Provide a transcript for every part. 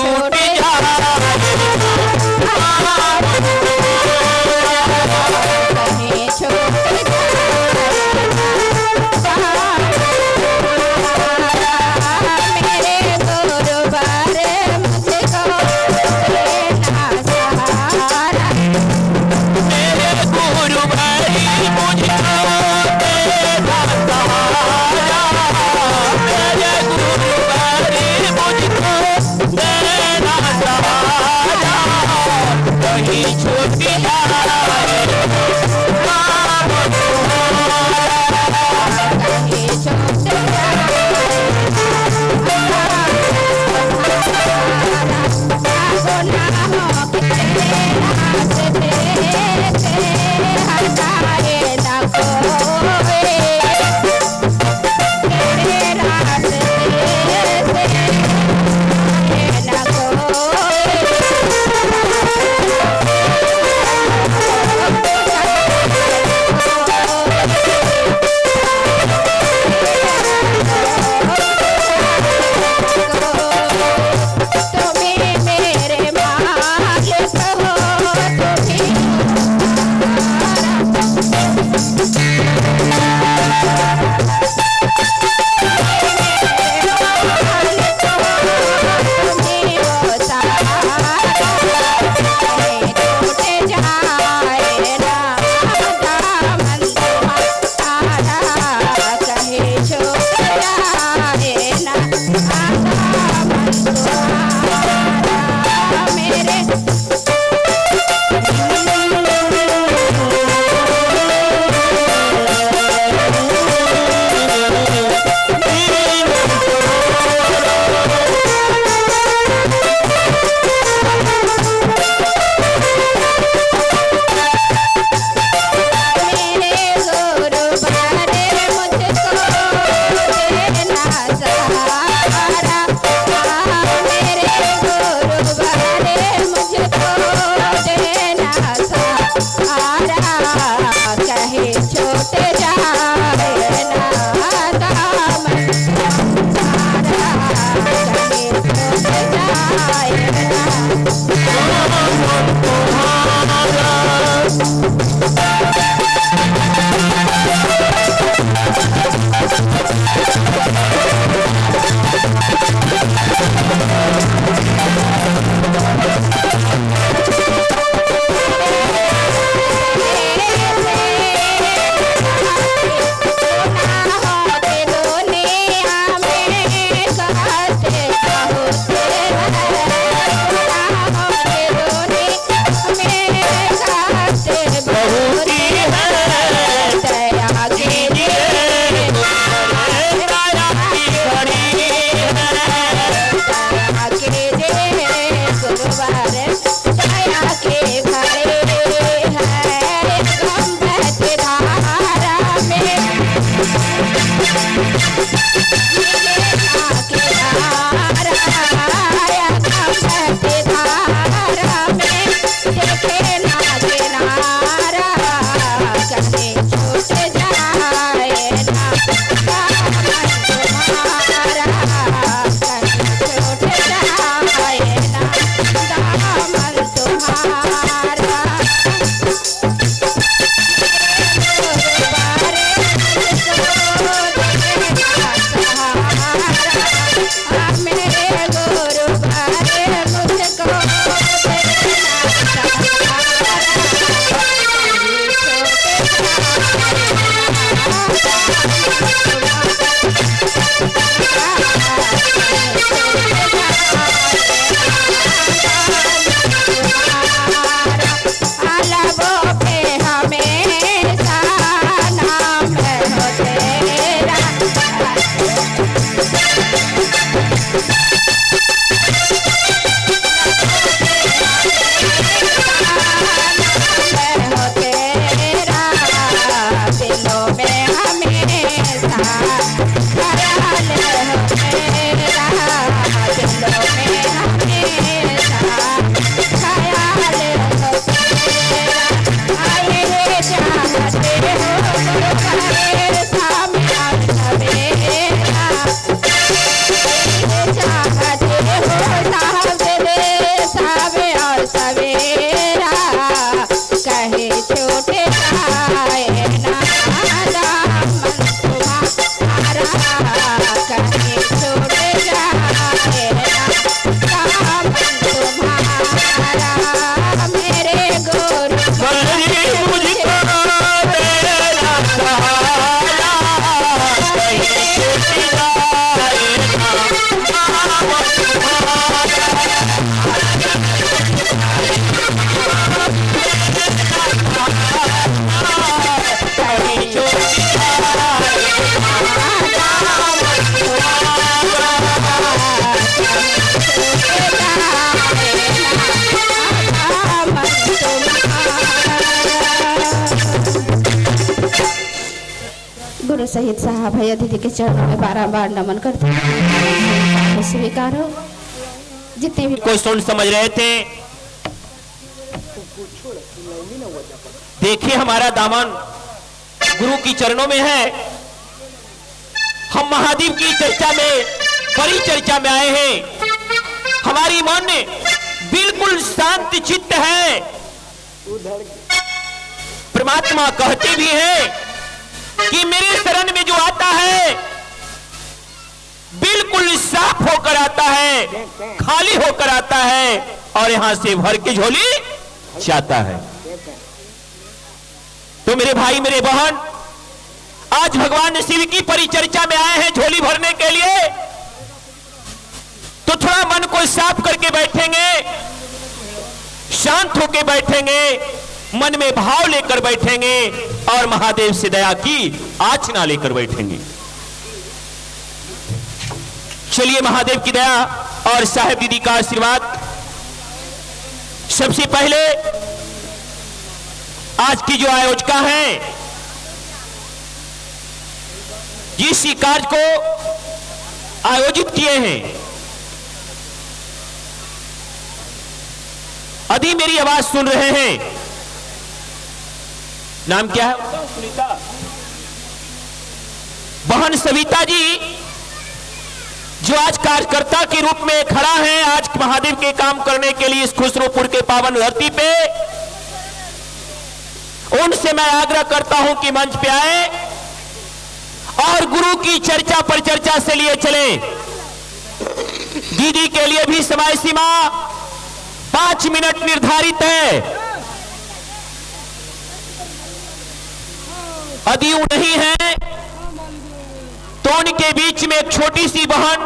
छूट कहीं छूट मेरे गुरुवर मुझको देना सहारा मेरे गुरुवर मुझको देना सहारा मेरे गुरुवर मुझको देना सहारा कहीं छूट बहुत गुरु सहित साहब भैया दीदी के चरणों में बार नमन करते हैं। स्वीकार हो जितने भी कोई सुन समझ रहे थे। देखिए हमारा दामन गुरु की चरणों में है। हम महादेव की चर्चा में, बड़ी चर्चा में आए हैं। हमारी मन बिल्कुल शांत चित्त है। परमात्मा कहते भी हैं कि मेरे शरण में जो आता है बिल्कुल साफ होकर आता है, खाली होकर आता है और यहां से भर के झोली जाता है। तो मेरे भाई मेरे बहन, आज भगवान शिव की परिचर्चा में आए हैं झोली भरने के लिए। तो थोड़ा मन को साफ करके बैठेंगे, शांत होकर बैठेंगे, मन में भाव लेकर बैठेंगे और महादेव से दया की आचना लेकर बैठेंगे। चलिए महादेव की दया और साहेब दीदी का आशीर्वाद। सबसे पहले आज की जो आयोजका है, जिस कार्य को आयोजित किए हैं, अभी मेरी आवाज सुन रहे हैं। नाम क्या है? सुनीता। बहन सविता जी जो आज कार्यकर्ता के रूप में खड़ा है, आज महादेव के काम करने के लिए इस खुसरूपुर के पावन धरती पे, उनसे मैं आग्रह करता हूं कि मंच पे आए और गुरु की चर्चा पर चर्चा से लिए चले। दीदी के लिए भी समय सीमा 5 मिनट निर्धारित है। यदि वो नहीं है तो उनके बीच में एक छोटी सी बहन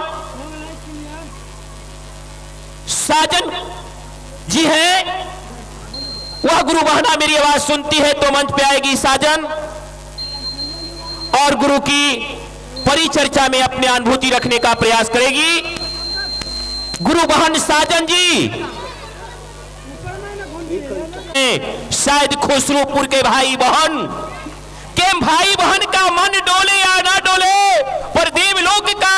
साजन जी है, वह गुरु बहना मेरी आवाज सुनती है तो मंच पे आएगी साजन और गुरु की परिचर्चा में अपनी अनुभूति रखने का प्रयास करेगी। गुरु बहन साजन जी शायद खुसरूपुर के भाई बहन के भाई बहन का मन डोले या ना डोले, पर देवलोक का,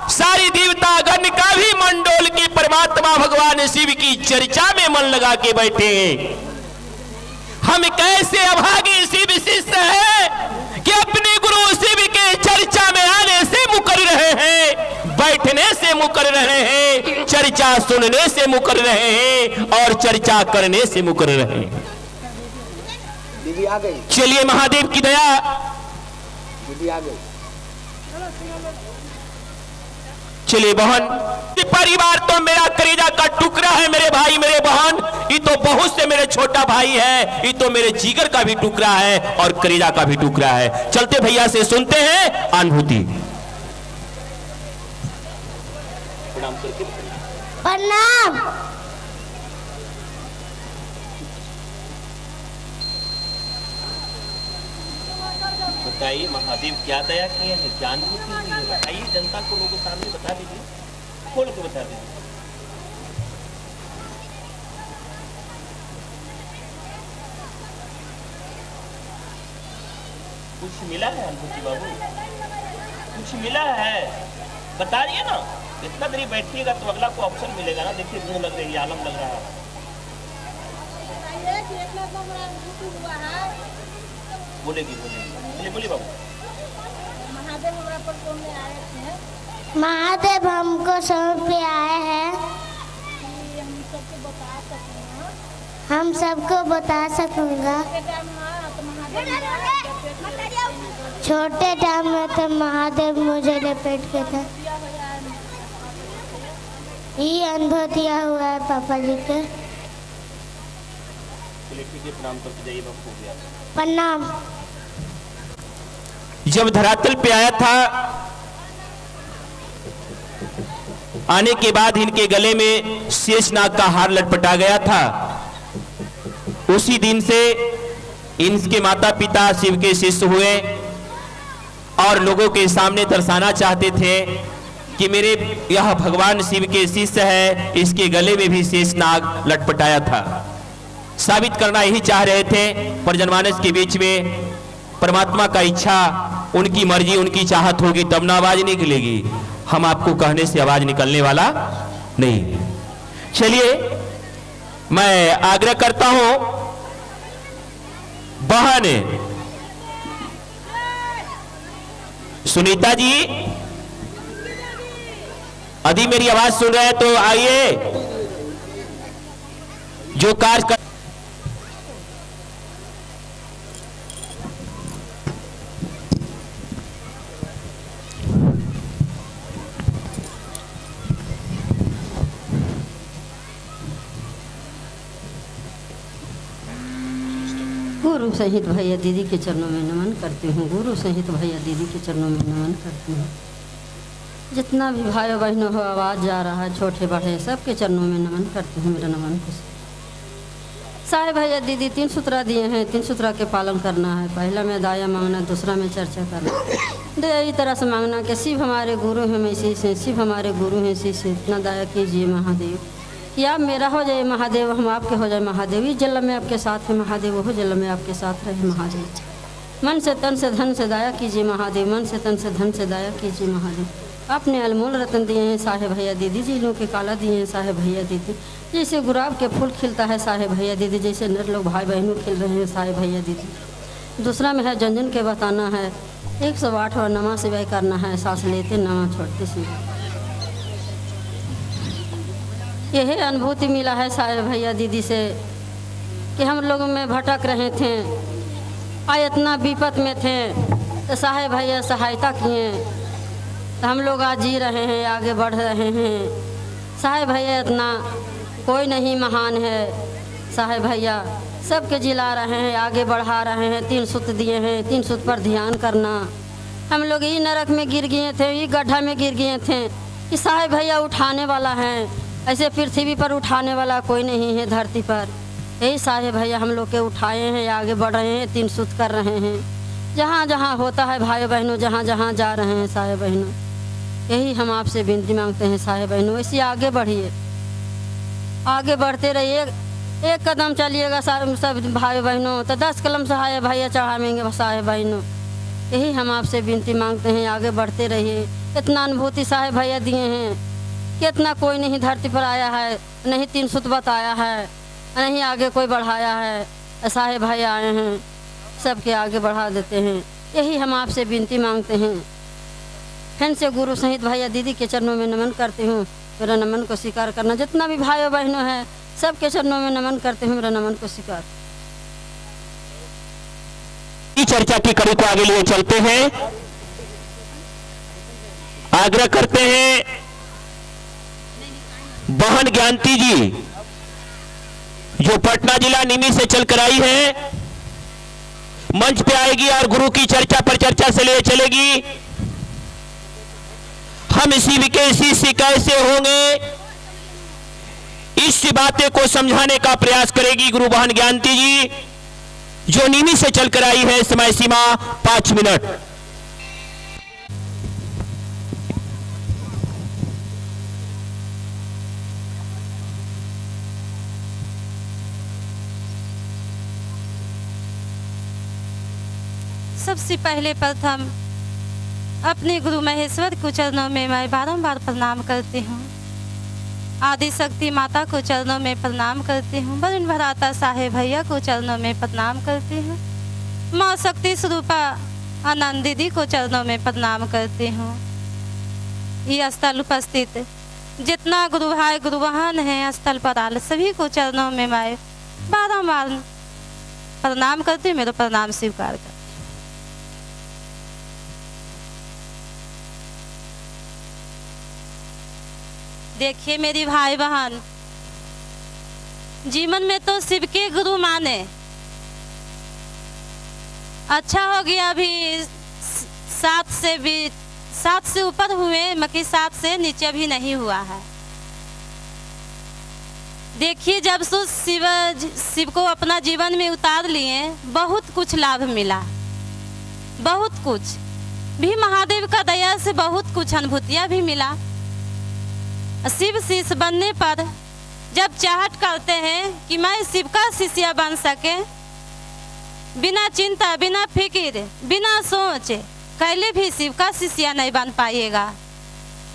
सारी देवता गण का भी मन डोल के परमात्मा भगवान शिव की चर्चा में मन लगा के बैठे हैं। हम कैसे अभागे शिव शिष्य हैं कि अपने गुरु शिव के चर्चा में आने से मुकर रहे हैं, बैठने से मुकर रहे हैं, चर्चा सुनने से मुकर रहे हैं और चर्चा करने से मुकर रहे हैं। दीदी आ गई। चलिए महादेव की दया। दीदी आ गई। चलिए बहन, परिवार तो मेरा कलेजा का टुकड़ा है मेरे भाई मेरे बहन, ये तो बहुत से मेरे छोटा भाई है, ये तो मेरे जिगर का भी टुकड़ा है और कलेजा का भी टुकड़ा है। चलते भैया से सुनते हैं अनुभूति। प्रणाम। बताइए महादेव क्या दया किए हैं, क्या अनुभूति हुई है, बताइए जनता को, लोगों के सामने बता दीजिए, खोल के बता दीजिए। कुछ मिला है अनुभूति बाबू, कुछ मिला है, बता रही है ना। इतना देरी बैठिएगा तो अगला को ऑप्शन मिलेगा ना। देखिए भीड़ लग रही है, आलम लग रहा है। बोलेगी बोलेगी, बोलिए बाबू। महादेव हमको समझ पे आए हैं, हम सबको बता सकूंगा। छोटे टाइम में तो महादेव मुझे लपेट के था, ये अनुभूतिया हुआ है पापा जी के। प्रणाम करके जाइए बापू। प्रणाम। जब धरातल पे आया था, आने के बाद इनके गले में शेषनाग का हार लटपटा गया था। उसी दिन से इनके माता पिता शिव के शिष्य हुए और लोगों के सामने दर्शाना चाहते थे कि मेरे यह भगवान शिव के शिष्य है, इसके गले में भी शेषनाग लटपटाया था। साबित करना यही चाह रहे थे, पर जनमानस के बीच में परमात्मा का इच्छा उनकी मर्जी उनकी चाहत होगी तब ना आवाज निकलेगी। हम आपको कहने से आवाज निकलने वाला नहीं। चलिए मैं आग्रह करता हूं बहन सुनीता जी, यदि मेरी आवाज सुन रहे हैं तो आइए। जो कार्य कर गुरु सहित भैया दीदी के चरणों में नमन करती हूँ। गुरु सहित भैया दीदी के चरणों में नमन करती हूँ। जितना भी भाइयों बहनों हो आवाज़ जा रहा है, छोटे बड़े सबके चरणों में नमन करती हूँ। मेरा नमन खुश। साहेब भैया दीदी 3 सूत्रा दिए हैं, 3 सूत्रा के पालन करना है। पहला में दाया मांगना, दूसरा में चर्चा करना। दया इस तरह से मांगना कि शिव हमारे गुरु हैं, मैं शीश हैं, शिव हमारे गुरु हैं, शीश हैं। इतना दया कीजिए महादेव कि आप मेरा हो जाए महादेव, हम आपके हो जाए महादेव। इस जन्म में आपके साथ है महादेव, वो जन्म में आपके साथ रहे महादेव। मन से तन से धन से दया कीजिए महादेव, मन से तन से धन से दया कीजिए महादेव। आपने अनमोल रतन दिए हैं साहेब भैया दीदी, जिलों के काला दिए हैं साहेब भैया दीदी। जैसे गुलाब के फूल खिलता है साहेब भैया दीदी, जैसे नर लोग भाई बहनों खिल रहे हैं साहेब भैया दीदी। दूसरा में है जन के बताना है, 108 और नमा सिवाय करना है, सांस लेते नमा छोड़ते सिवाय। यही अनुभूति मिला है साहेब भैया दीदी से कि हम लोग में भटक रहे थे और इतना विपत में थे तो साहेब भैया सहायता किए तो हम लोग आज जी रहे हैं, आगे बढ़ रहे हैं। साहेब भैया इतना कोई नहीं महान है, साहेब भैया सबके जिला रहे हैं, आगे बढ़ा रहे हैं। 3 सूत्र दिए हैं, 3 सूत्र पर ध्यान करना। हम लोग ये नरक में गिर गए थे, ये गड्ढा में गिर गए थे कि साहेब भैया उठाने वाला है। ऐसे पृथ्वी पर उठाने वाला कोई नहीं है धरती पर। यही साहेब भैया हम लोग के उठाए हैं, आगे बढ़ रहे हैं, 3 सूत्र कर रहे हैं। जहाँ जहाँ होता है भाई बहनों, जहाँ जहाँ जा रहे हैं साहेब बहनों, यही हम आपसे विनती मांगते हैं साहेब बहनों। ऐसे आगे बढ़िए, आगे बढ़ते रहिए। एक कदम चलिएगा सब भाई बहनों तो 10 कदम साहेब भैया चढ़ाएंगे साहेब बहनों। यही हम आपसे विनती मांगते हैं, आगे बढ़ते रहिए। इतना अनुभूति साहेब भैया दिए हैं कि इतना कोई नहीं धरती पर आया है, नहीं 3 सूत्र बताया है, नहीं आगे कोई बढ़ाया है। साहेब भाई आए हैं, सबके आगे बढ़ा देते हैं। यही हम आपसे विनती मांगते हैं। फिर से गुरु सहित भैया दीदी के चरणों में नमन करती हूँ। मेरा नमन को स्वीकार करना। जितना भी भाइयों बहनों हैं सबके चरणों में नमन करते हूँ। मेरा नमन को स्वीकार। चर्चा की कड़ी को आगे लिए चलते हैं। आग्रह करते हैं बहन ज्ञानती जी जो पटना जिला निमी से चलकर आई है, मंच पे आएगी और गुरु की चर्चा पर चर्चा से ले चलेगी। हम शिव के शिष्य कैसे होंगे, इस बातें को समझाने का प्रयास करेगी गुरु बहन ज्ञानती जी जो निमी से चलकर आई है। समय सीमा 5 मिनट। सबसे पहले प्रथम अपने गुरु महेश्वर को चरणों में मैं बारंबार प्रणाम करती हूँ। आदि शक्ति माता को चरणों में प्रणाम करती हूँ। वरुण भराता साहेब भैया को चरणों में प्रणाम करती हूँ। माँ शक्ति स्वरूपा आनंद दीदी को चरणों में प्रणाम करती हूँ। ये स्थल उपस्थित जितना गुरु भाई गुरु बहन हैं स्थल पर आल सभी को चरणों में मैं बारंबार प्रणाम करती हूँ। मेरा प्रणाम स्वीकार कर। देखिए मेरी भाई बहन, जीवन में तो शिव के गुरु माने। अच्छा हो गया अभी 7 से ऊपर हुए, मगर 7 से नीचे भी नहीं हुआ है। देखिए जब से शिव को अपना जीवन में उतार लिए बहुत कुछ लाभ मिला, बहुत कुछ भी महादेव का दया से बहुत कुछ अनुभूतियाँ भी मिला। शिव शिष्य बनने पर जब चाहत करते हैं कि मैं शिव का शिष्य बन सके, बिना चिंता बिना फिक्र बिना सोच कैले भी शिव का शिष्य नहीं बन पाइएगा।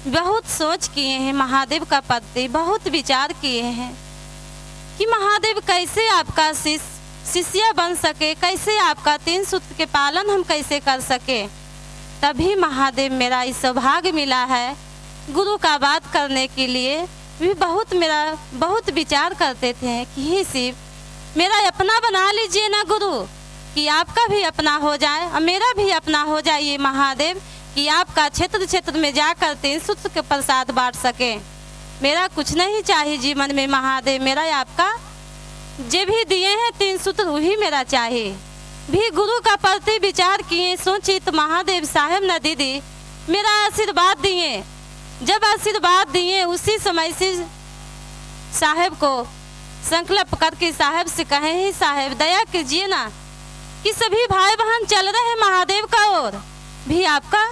बहुत सोच किए हैं महादेव का प्रति, बहुत विचार किए हैं कि महादेव कैसे आपका शिष्य बन सके, कैसे आपका 3 सूत्र के पालन हम कैसे कर सके। तभी महादेव मेरा इस सौभाग्य मिला है गुरु का बात करने के लिए। भी बहुत विचार करते थे कि हे शिव मेरा अपना बना लीजिए ना गुरु, कि आपका भी अपना हो जाए और मेरा भी अपना हो जाए ये महादेव, कि आपका क्षेत्र क्षेत्र में जाकर 3 सूत्र के प्रसाद बांट सके। मेरा कुछ नहीं चाहिए जीवन में महादेव, मेरा आपका जो भी दिए हैं 3 सूत्र वही मेरा चाहिए। भी गुरु का प्रति विचार किए, सोची तो महादेव साहब न दीदी मेरा आशीर्वाद दिए। जब आशीर्वाद दिए उसी समय से साहब को संकल्प करके साहब से कहे, ही साहब दया कीजिए ना कि सभी भाई बहन चल रहे हैं महादेव का ओर, भी आपका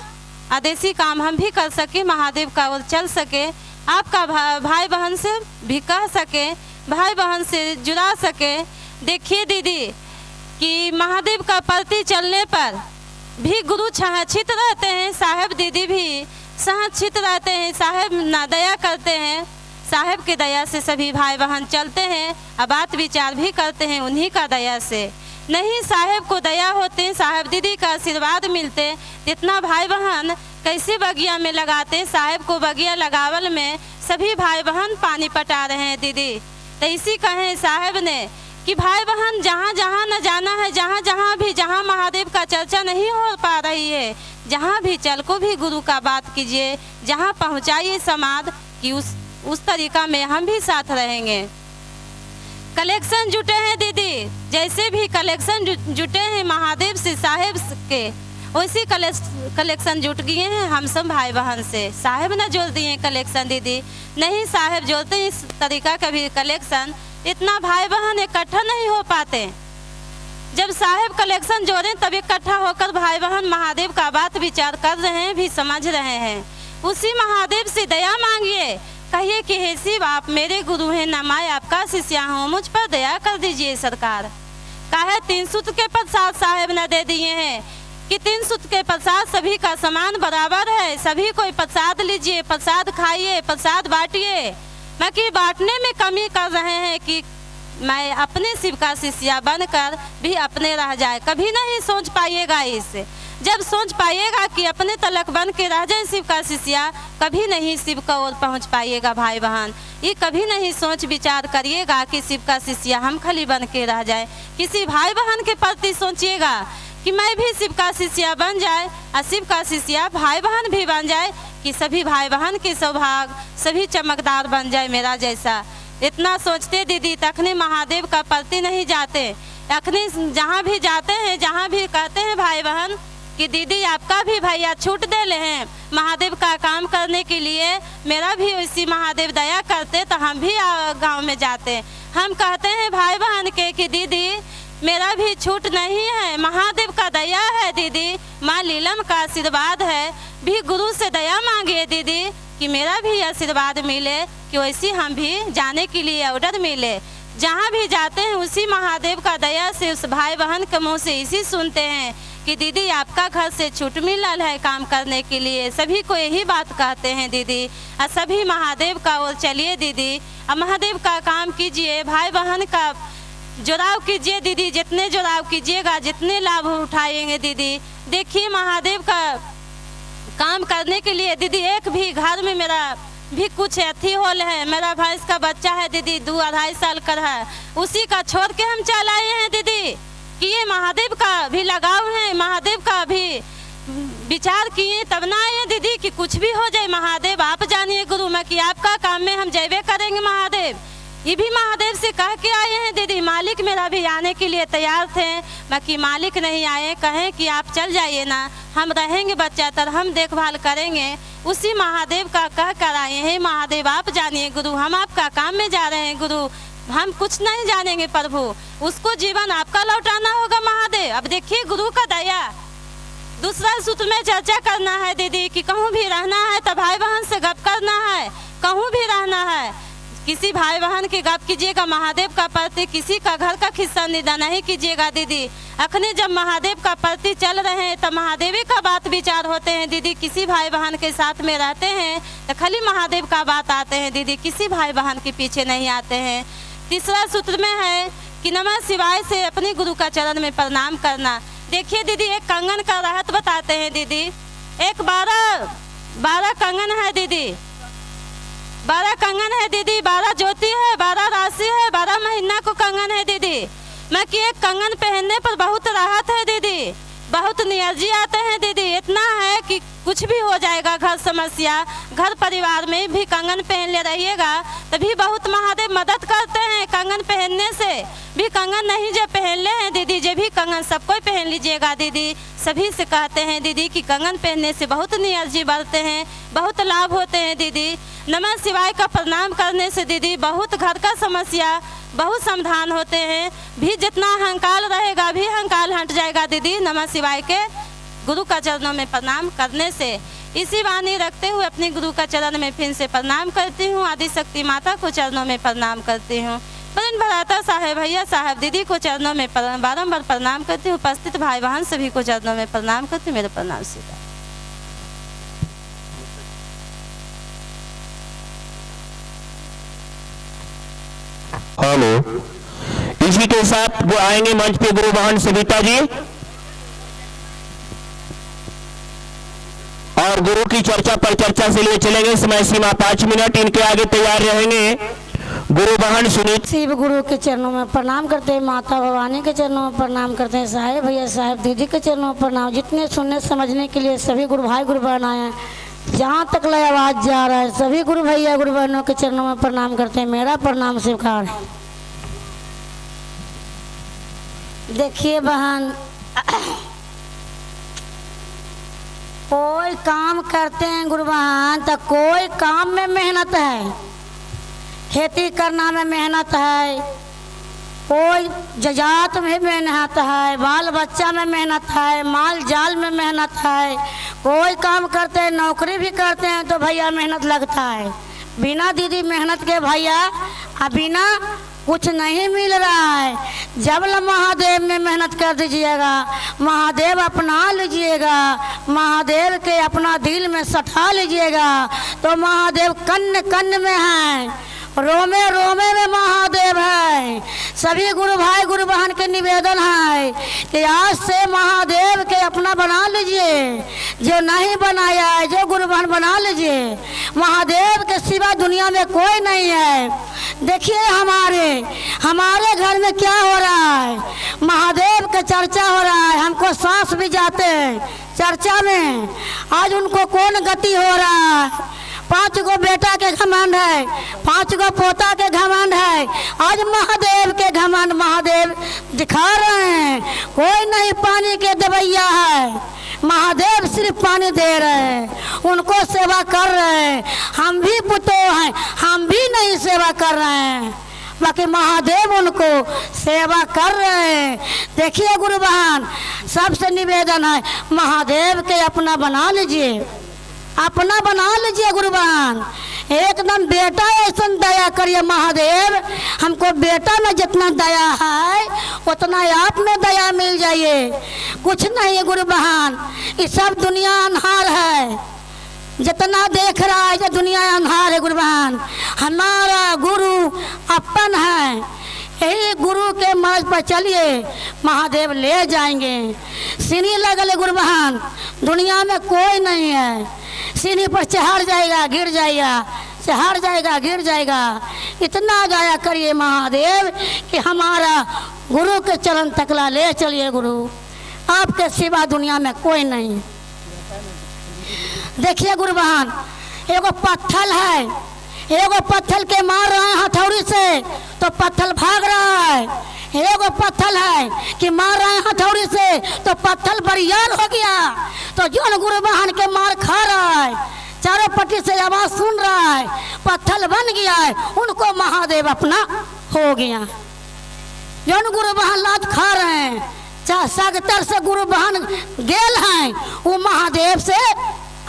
आदेशी काम हम भी कर सके, महादेव का ओर चल सके, आपका भाई बहन से भी कह सके, भाई बहन से जुड़ा सके। देखिए दीदी कि महादेव का प्रति चलने पर भी गुरु सहचित रहते हैं, साहब दीदी भी सहचित रहते हैं, साहब ना दया करते हैं। साहब के दया से सभी भाई बहन चलते हैं और बात विचार भी करते हैं उन्हीं का दया से। नहीं साहब को दया होते, साहब दीदी का आशीर्वाद मिलते, इतना भाई बहन कैसे बगिया में लगाते। साहब को बगिया लगावल में सभी भाई बहन पानी पटा रहे हैं दीदी। तो इसी कहे साहब ने कि भाई बहन जहाँ जहाँ न जाना है, जहाँ जहाँ भी जहाँ महादेव का चर्चा नहीं हो पा रही है, जहाँ भी चल को भी गुरु का बात कीजिए, जहाँ पहुँचाइए समाज कि उस तरीका में हम भी साथ रहेंगे। कलेक्शन जुटे हैं दीदी, जैसे भी कलेक्शन जुटे हैं महादेव से साहेब के, वैसे कलेक्शन जुट गए हैं हम सब भाई बहन से। साहेब न जोड़ दिए कलेक्शन दीदी, नहीं साहेब जोड़ते इस तरीका का भी कलेक्शन, इतना भाई बहन इकट्ठा नहीं हो पाते। जब साहेब कलेक्शन जोड़े तब इकट्ठा होकर भाई बहन महादेव का बात विचार कर रहे हैं, भी समझ रहे हैं। उसी महादेव से दया मांगिए, कहिए कि हे शिव आप मेरे गुरु हैं, न मैं आपका शिष्य हूँ, मुझ पर दया कर दीजिए सरकार। काहे 3 सूत्र के प्रसाद साहेब न दे दिए हैं कि 3 सूत्र के प्रसाद सभी का समान बराबर है, सभी कोई प्रसाद लीजिए, प्रसाद खाइए, प्रसाद बांटिए। बाकी बांटने में कमी कर रहे हैं कि मैं अपने शिव का शिष्य बनकर भी अपने रह जाए। कभी नहीं सोच पाइएगा इसे, जब सोच पाइएगा कि अपने तलक बन के रह जाए शिव का शिष्य, कभी नहीं शिव का ओर पहुंच पाइएगा भाई बहन। ये कभी नहीं सोच विचार करिएगा कि शिव का शिष्य हम खाली बन के रह जाए। किसी भाई बहन के प्रति सोचिएगा कि मैं भी शिव का शिष्य बन जाए और शिव का शिष्य भाई बहन भी बन जाए, कि सभी भाई बहन के सौभाग्य सभी चमकदार बन जाए मेरा जैसा। इतना सोचते दीदी तखने महादेव का प्रति नहीं जाते, अखनी जहाँ भी जाते हैं, जहाँ भी कहते हैं भाई बहन कि दीदी आपका भी भैया छूट दे ले हैं महादेव का काम करने के लिए, मेरा भी उसी महादेव दया करते तो हम भी गांव में जाते। हम कहते हैं भाई बहन के कि दीदी मेरा भी छूट नहीं है, महादेव का दया है दीदी, माँ लीलम का आशीर्वाद है, भी गुरु से दया मांगिए दीदी कि मेरा भी आशीर्वाद मिले, कि वैसे हम भी जाने के लिए ऑर्डर मिले। जहाँ भी जाते हैं उसी महादेव का दया से उस भाई बहन के मुँह से इसी सुनते हैं कि दीदी आपका घर से छूट मिलल है काम करने के लिए। सभी को यही बात कहते हैं दीदी, और सभी महादेव का ओर चलिए दीदी, और महादेव का काम कीजिए, भाई बहन का जुड़ाव कीजिए दीदी, जितने जुड़ाव कीजिएगा जितने लाभ उठाएंगे दीदी। देखिए महादेव का काम करने के लिए दीदी एक भी घर में मेरा भी कुछ अथी होल है, मेरा भैंस का बच्चा है दीदी 2-2.5 साल का है, उसी का छोड़ के हम चल आए हैं दीदी कि ये महादेव का भी लगाव है, महादेव का भी विचार किए तब ना आए दीदी कि कुछ भी हो जाए महादेव आप जानिए गुरु में कि आपका काम में हम जयबे करेंगे महादेव। ये भी महादेव से कह के आए हैं दीदी, मालिक मेरा भी आने के लिए तैयार थे, बाकी मालिक नहीं आए, कहें कि आप चल जाइए ना, हम रहेंगे बच्चा तर हम देखभाल करेंगे। उसी महादेव का कह कर आए हैं महादेव आप जानिए गुरु, हम आपका काम में जा रहे हैं गुरु, हम कुछ नहीं जानेंगे प्रभु, उसको जीवन आपका लौटाना होगा महादेव। अब देखिए गुरु का दया। दूसरा सूत्र में चर्चा करना है दीदी कि कहूँ भी रहना है तो भाई बहन से गप करना है, कहूँ भी रहना है किसी भाई बहन की गप कीजिएगा, महादेव का प्रति किसी का घर का खिस्सा निदा नहीं कीजिएगा दीदी। अखने जब महादेव का प्रति चल रहे हैं तब महादेवी का बात विचार होते हैं दीदी। किसी भाई बहन के साथ में रहते हैं तो खाली महादेव का बात आते हैं दीदी, किसी भाई बहन के पीछे नहीं आते हैं। तीसरा सूत्र में है कि नमः शिवाय से अपने गुरु का चरण में प्रणाम करना। देखिए दीदी, एक कंगन का रहत बताते हैं दीदी। एक 12 कंगन है दीदी, 12 कंगन है दीदी, 12 ज्योति है, 12 राशि है, 12 महीना को कंगन है दीदी। मैं कि एक कंगन पहनने पर बहुत राहत है दीदी, बहुत एनर्जी आते हैं दीदी। इतना है कि कुछ भी हो जाएगा, घर समस्या, घर परिवार में भी कंगन पहन ले रहिएगा तभी बहुत महादेव मदद करते हैं। कंगन पहनने से भी कंगन नहीं जो पहन ले हैं दीदी, जो भी कंगन सबको पहन लीजिएगा दीदी। सभी से कहते हैं दीदी कि कंगन पहनने से बहुत एनर्जी बढ़ते हैं, बहुत लाभ होते हैं दीदी। नमः शिवाय का प्रणाम करने से दीदी बहुत घर का समस्या बहुत समाधान होते हैं। भी जितना अहंकार रहेगा भी अहंकार हट जाएगा दीदी नमः शिवाय के गुरु का चरणों में प्रणाम करने से। इसी वाणी रखते हुए अपने गुरु का चरण में फिर से प्रणाम करती हूँ। आदि शक्ति माता को चरणों में प्रणाम करती हूँ। बहन भराता साहेब भैया साहब दीदी को चरणों में बारंबार प्रणाम करती हूँ। उपस्थित भाई बहन सभी को चरणों में प्रणाम करती हूँ। मेरे प्रणाम सीधा। हेलो, इसी के साथ वो आएंगे मंच पे गुरु बहन सविता जी और गुरु की चर्चा पर चर्चा से लिए चलेंगे। समय सीमा 5 मिनट। इनके आगे तैयार रहेंगे गुरु बहन सुनीत। शिव गुरु के चरणों में प्रणाम करते हैं, माता भवानी के चरणों में प्रणाम करते हैं, साहेब भैया साहब दीदी के चरणों में प्रणाम। जितने सुनने समझने के लिए सभी गुरु भाई गुरु बहन आए हैं, जहाँ तक लय आवाज जा रहा है सभी गुरु भैया गुरु बहनों के चरणों में प्रणाम करते हैं। मेरा प्रणाम स्वीकार है। देखिए बहन, कोई काम करते हैं गुरु बहन तो कोई काम में मेहनत है, खेती करना में मेहनत है, कोई जजात में मेहनत है, बाल बच्चा में मेहनत है, माल जाल में मेहनत है। कोई काम करते हैं, नौकरी भी करते हैं तो भैया मेहनत लगता है। बिना दीदी मेहनत के भैया बिना कुछ नहीं मिल रहा है। जब महादेव में मेहनत कर दीजिएगा, महादेव अपना लीजिएगा, महादेव के अपना दिल में सटा लीजिएगा तो महादेव कन्न कन्न में है, रोमे रोमे में महादेव है। सभी गुरु भाई गुरु बहन के निवेदन है कि आज से महादेव के अपना बना लीजिए। जो नहीं बनाया है जो गुरु बहन बना लीजिए। महादेव के सिवा दुनिया में कोई नहीं है। देखिए हमारे घर में क्या हो रहा है, महादेव का चर्चा हो रहा है, हमको सांस भी जाते हैं चर्चा में। आज उनको कौन गति हो रहा है, 5 गो बेटा के घमंड है, 5 गो पोता के घमंड है। आज महादेव के घमंड महादेव दिखा रहे हैं। कोई नहीं पानी के दवैया है, महादेव सिर्फ पानी दे रहे हैं, उनको सेवा कर रहे हैं। हम भी पुतो हैं, हम भी नहीं सेवा कर रहे हैं, बाकी महादेव उनको सेवा कर रहे हैं। देखिए गुरु बहन, सबसे निवेदन है महादेव के अपना बना लीजिए, अपना बना लीजिए गुरु बहन। एकदम बेटा ऐसा दया करिए महादेव, हमको बेटा में जितना दया है उतना आप में दया मिल जाइए। कुछ नहीं गुरु बहन, ये सब दुनिया अन्हार है, जितना देख रहा है ये दुनिया अन्हार है गुरु बहन। हमारा गुरु अपन है, यही गुरु के मार्ग पर चलिए, महादेव ले जाएंगे। सीढ़ी लगल गुरु बहन, दुनिया में कोई नहीं है। सीढ़ी पर चढ़ जाएगा गिर जाएगा, चढ़ जाएगा गिर जाएगा। इतना दया करिए महादेव कि हमारा गुरु के चरण तकला ले चलिए। गुरु आपके सिवा दुनिया में कोई नहीं। देखिए गुरु बहन, एगो पत्थर है, एगो पत्थर के मार रहा है हथौड़ी से तो पत्थर भाग रहा है। एगो पत्थर है कि मार रहे हैं हथौड़ी से तो पत्थर बरियार हो गया। तो जो गुरु बहन के मार खा रहा है, चारों पट्टी से आवाज सुन रहा है, पत्थर बन गया है, उनको महादेव अपना हो गया। जो गुरु बहन लात खा रहे हैं, चाहे सागतर से गुरु बहन गेल हैं, वो महादेव से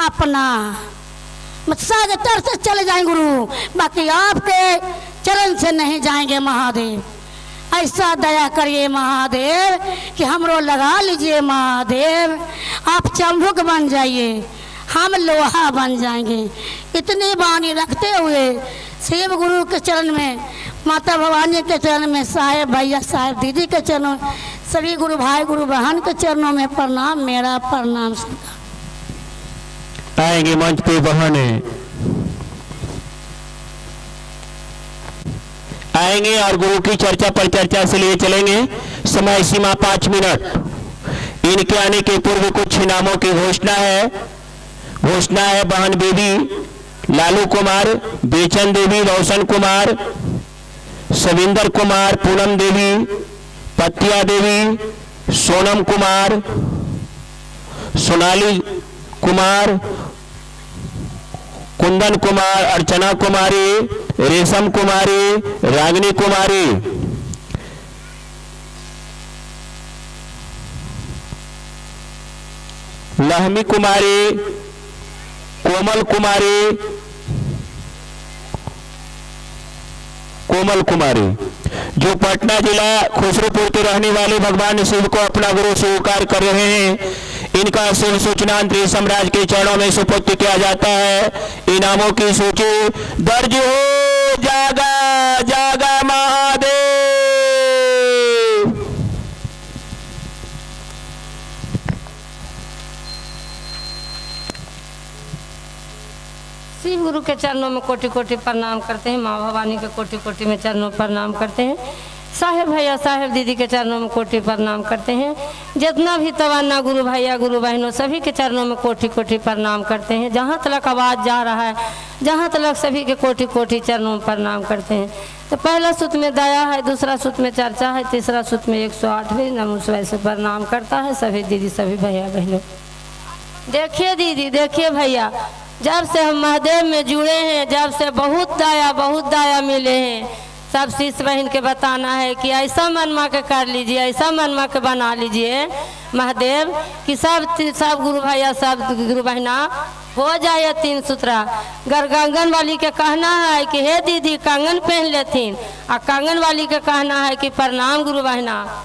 अपना सागतर से चले जाए गुरु। बाकी आपके चरण से नहीं जाएंगे महादेव। ऐसा दया करिए महादेव कि हमरो लगा लीजिए महादेव। आप चंबुक बन जाइए, हम लोहा बन जाएंगे। इतनी बानी रखते हुए शिव गुरु के चरण में, माता भवानी के चरण में, साहेब भैया साहेब दीदी के चरणों में, सभी गुरु भाई गुरु बहन के चरणों में प्रणाम, मेरा प्रणाम। आएंगे मंच पे बहने आएंगे और गुरु की चर्चा पर चर्चा से लिए चलेंगे। समय सीमा 5 मिनट। इनके आने के पूर्व कुछ नामों की घोषणा है। बहन बेबी लालू कुमार, बेचन देवी, रोशन कुमार, सविंदर कुमार, पूनम देवी, पतिया देवी, सोनम कुमार, सोनाली कुमार, कुंदन कुमार, अर्चना कुमारी, रेशम कुमारी, रागिनी कुमारी, लहमी कुमारी, कोमल कुमारी, जो पटना जिला खुसरूपुर के रहने वाले भगवान शिव को अपना गुरु स्वीकार कर रहे हैं। इनका शुभ सूचना अंतरिक्ष साम्राज्य के चरणों में सुपुर्द किया जाता है। इनामों की सूची दर्ज हो। जागा जागा महादेव। शिव गुरु के चरणों में कोटि कोटि प्रणाम करते हैं। माँ भवानी के कोटि कोटि में चरणों प्रणाम करते हैं। साहेब भैया साहेब दीदी के चरणों में कोटि प्रणाम करते हैं। जितना भी तवाना गुरु भैया गुरु बहनों सभी के चरणों में कोटि कोटि प्रणाम करते हैं। जहाँ तक आवाज़ जा रहा है, जहाँ तक सभी के कोटि कोटि चरणों में प्रणाम करते हैं। तो पहला सूत में दया है, दूसरा सूत में चर्चा है, तीसरा सूत में 108 नमो शिवाय से प्रणाम करता है सभी दीदी सभी भैया बहनों। देखिए दीदी, देखिए भैया, जब से हम महादेव में जुड़े हैं, जब से बहुत दाया मिले हैं। सब शिष्य बहन के बताना है कि ऐसा मनवा के कर लीजिए, ऐसा मनवा के बना लीजिए महादेव कि सब गुरु भैया सब गुरु बहना हो जाए 3 सूत्रा। कंगन वाली के कहना है कि हे दीदी कंगन पहन लेथिन, और कंगन वाली के कहना है कि प्रणाम गुरु बहना।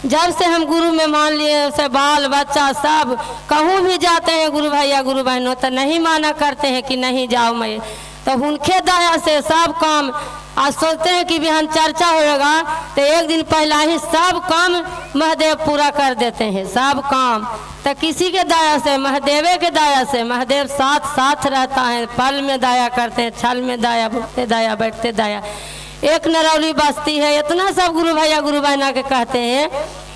जब से हम गुरु में मान लिए से बाल बच्चा सब कहूँ भी जाते हैं गुरु भैया गुरु बहनों, तो नहीं माना करते हैं कि नहीं जाओ मैं। तो उनके दया से सब काम आज सोचते हैं कि बिहान चर्चा होगा तो एक दिन पहला ही सब काम महादेव पूरा कर देते हैं, सब काम। तो किसी के दया से, महादेवे के दया से, महादेव साथ रहता है। पल में दया करते हैं, छल में दया, उठते दया, बैठते दया। एक नरौली बस्ती है, इतना सब गुरु भैया गुरु बहना के कहते हैं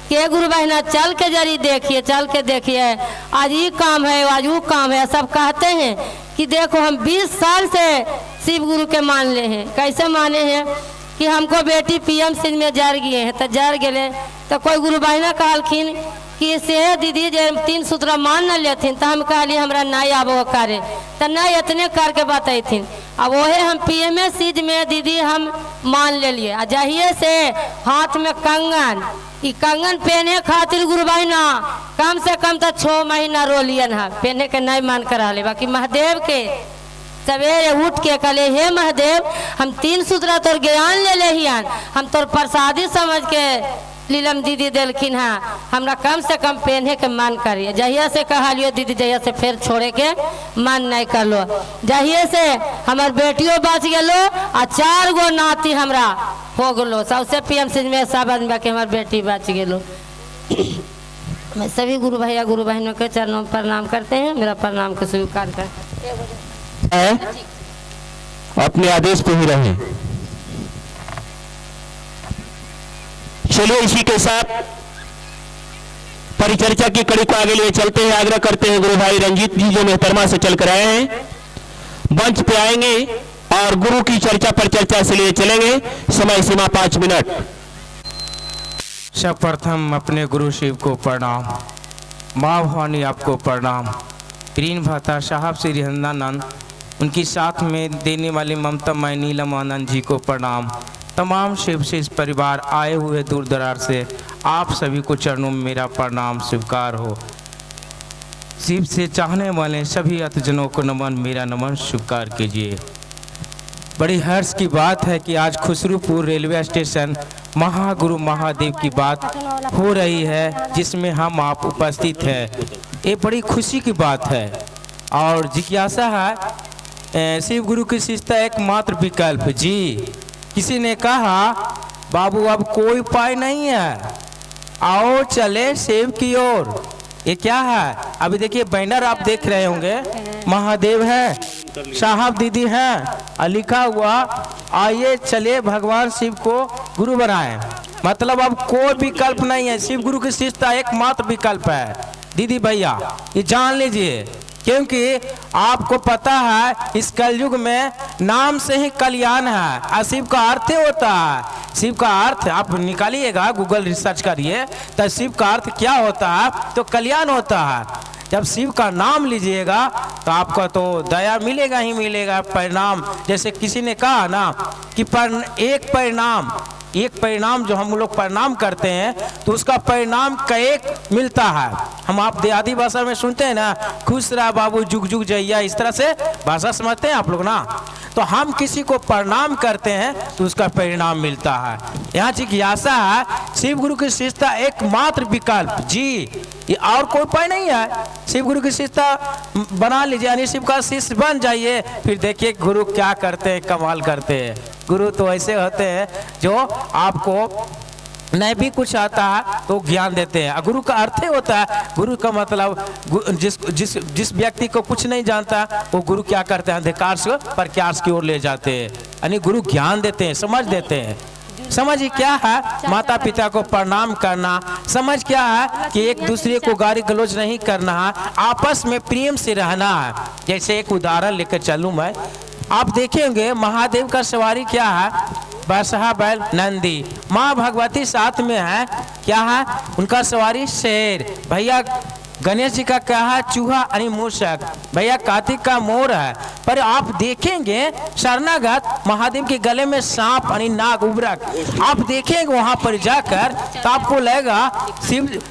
कि गुरु बहना चल के जरी देखिए, चल के देखिए, आज ये काम है, आज वो काम है। सब कहते हैं कि देखो हम 20 साल से शिव गुरु के मान ले हैं। कैसे माने हैं कि हमको बेटी पीएम सिंह में जर गए हैं, तो जर गए तो कोई गुरु बहना कहलखिन कि से दीदी जे 3 सूत्र मान न लेथिन, तो हम कहली हमरा नहीं आबो करे, तो नहीं इतने करके बतैथिन। अब वही हम पीएम सिंह में दीदी हम मान ले लिए। आ जहिए से हाथ में कंगन, ई कंगन पहने खातिर गुरु बहना कम से कम तो 6 महीना रोलियन है, पहने के नहीं मान करा ले। बाकी महादेव के सवेरे उठ के कहले हे महादेव हम 3 सूत्रा तोर ज्ञान ले लेहियन, हम तोर प्रसादी समझ के लीलम दीदी दिलखिन है, हमरा कम से कम पहने के मन करिए। जहिया से कहलियो दीदी, जहिया से फिर छोड़े के मन नहीं कर लो। जहिए से हमार बेटियों बच गलो आ 4 गो नाती हमरा हो गलो। सबसे पीएम सिंह में सब आदमी के हमार बेटी बच गलो। मैं सभी गुरु भैया गुरु बहनों के चरणों में प्रणाम करते हैं, मेरा प्रणाम को स्वीकार करते हैं। अपने आदेश पे ही रहें। चलिए इसी के साथ परिचर्चा की कड़ी को आगे लिए चलते हैं। आग्रह करते हैं गुरु भाई रंजीत जी जो मेहतरमा से चल कर आए हैं, मंच पे आएंगे और गुरु की चर्चा पर चर्चा से लिए चलेंगे। समय सीमा 5 मिनट। सर्वप्रथम अपने गुरु शिव को प्रणाम, माँ भवानी आपको प्रणाम, प्रीन भ्राता साहब श्री हृदयानंद उनकी साथ में देने वाले ममता मय नीलम आनंद जी को प्रणाम। तमाम शिव से इस परिवार आए हुए दूर दराज से आप सभी को चरणों में मेरा प्रणाम स्वीकार हो। शिव से चाहने वाले सभी अतजनों को नमन, मेरा नमन स्वीकार कीजिए। बड़ी हर्ष की बात है कि आज खुसरूपुर रेलवे स्टेशन महागुरु महादेव की बात हो रही है, जिसमें हम आप उपस्थित हैं। ये बड़ी खुशी की बात है और जिज्ञासा है। शिव गुरु की शिष्यता एकमात्र विकल्प। जी, किसी ने कहा बाबू अब कोई उपाय नहीं है, आओ चले शिव की ओर। ये क्या है? अभी देखिए बैनर आप देख रहे होंगे, महादेव है, साहब दीदी हैं और लिखा हुआ आइए चले भगवान शिव को गुरु बनाएं। मतलब अब कोई विकल्प नहीं है, शिव गुरु की शिष्यता एकमात्र विकल्प है। दीदी भैया ये जान लीजिए, क्योंकि आपको पता है इस कलयुग में नाम से ही कल्याण है और शिव का अर्थ होता है। शिव का अर्थ आप निकालिएगा, गूगल रिसर्च करिए तो शिव का अर्थ क्या होता है, तो कल्याण होता है। जब शिव का नाम लीजिएगा तो आपका तो दया मिलेगा ही मिलेगा, परिणाम। जैसे किसी ने कहा ना कि एक परिणाम जो हम लोग परिणाम करते हैं तो उसका परिणाम कई मिलता है। हम आप देहाती भाषा में सुनते हैं ना, खुश रहा बाबू जुग जुग जइया, इस तरह से भाषा समझते हैं आप लोग ना। तो हम किसी को प्रणाम करते हैं तो उसका परिणाम मिलता है। यहाँ जिज्ञासा है, शिव गुरु की शिष्यता एकमात्र विकल्प। जी, ये और कोई उपाय नहीं है। शिव गुरु की शिष्यता बना लीजिए, यानी शिव का शिष्य बन जाइए, फिर देखिए गुरु क्या करते हैं, कमाल करते हैं। गुरु तो ऐसे होते हैं जो आपको नहीं भी कुछ आता है तो ज्ञान देते हैं। गुरु का अर्थ ही होता है, गुरु का मतलब जिस व्यक्ति को कुछ नहीं जानता वो गुरु क्या करते हैं, अंधकार से प्रकाश की ओर ले जाते हैं, यानी गुरु ज्ञान देते हैं, समझ देते हैं। समझ क्या है? माता पिता को प्रणाम करना। समझ क्या है कि एक दूसरे को गाली गलौज नहीं करना है, आपस में प्रेम से रहना है। जैसे एक उदाहरण लेकर चलूं मैं, आप देखेंगे महादेव का सवारी क्या है, बरसहा बैल नंदी, माँ भगवती साथ में है, क्या है उनका सवारी शेर, भैया गणेश जी का क्या है चूहा यानी मूषक, भैया कार्तिक का मोर है। पर आप देखेंगे शरणागत महादेव के गले में सांप यानी नाग उबरक, आप देखेंगे वहां पर जाकर तो आपको लगेगा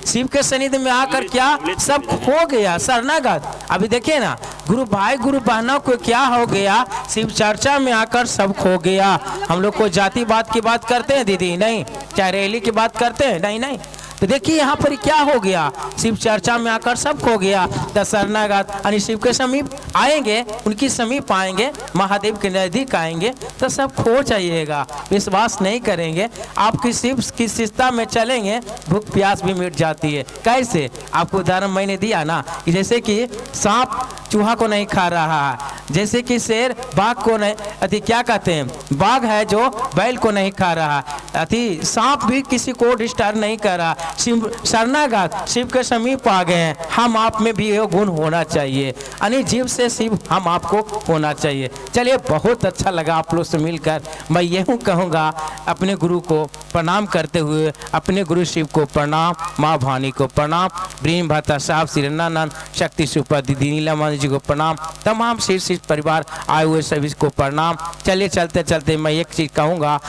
शिव के सानिध्य में आकर क्या सब खो गया शरणागत। अभी देखिए ना, गुरु भाई गुरु बहनों को क्या हो गया, शिव चर्चा में आकर सब खो गया। हम लोग को जातिवाद की बात करते हैं दीदी, नहीं, चाहे रैली की बात करते हैं, नहीं। तो देखिए यहाँ पर क्या हो गया, शिव चर्चा में आकर सब खो गया। तो शरणागत यानी शिव के समीप आएंगे, उनकी समीप आएंगे, महादेव के नजदीक आएंगे तो सब खो जाइएगा, विश्वास नहीं करेंगे। आपकी शिव की शिष्यता में चलेंगे, भूख प्यास भी मिट जाती है। कैसे? आपको उदाहरण मैंने दिया ना कि जैसे कि सांप चूहा को नहीं खा रहा है, जैसे कि शेर बाघ को नहीं, अति क्या कहते हैं, बाघ है जो बैल को नहीं खा रहा, अति सांप भी किसी को डिस्टर्ब नहीं कर रहा। शिव शरणागत शिव के समीप आ गए हैं, हम आप में भी ये गुण होना चाहिए, यानी जीव से शिव हम आपको होना चाहिए। चलिए, बहुत अच्छा लगा आप लोग से मिलकर। मैं यूँ कहूँगा, अपने गुरु को प्रणाम करते हुए अपने गुरु शिव को प्रणाम, माँ भवानी को प्रणाम, ब्रीन भाता साहब श्रीरंगानंद शक्ति सुपर दीदी नीलम जी को प्रणाम, तमाम शिव परिवार आए हुए सभी को प्रणाम। चलिए, चलते चलते मैं एक चीज कहूँगा,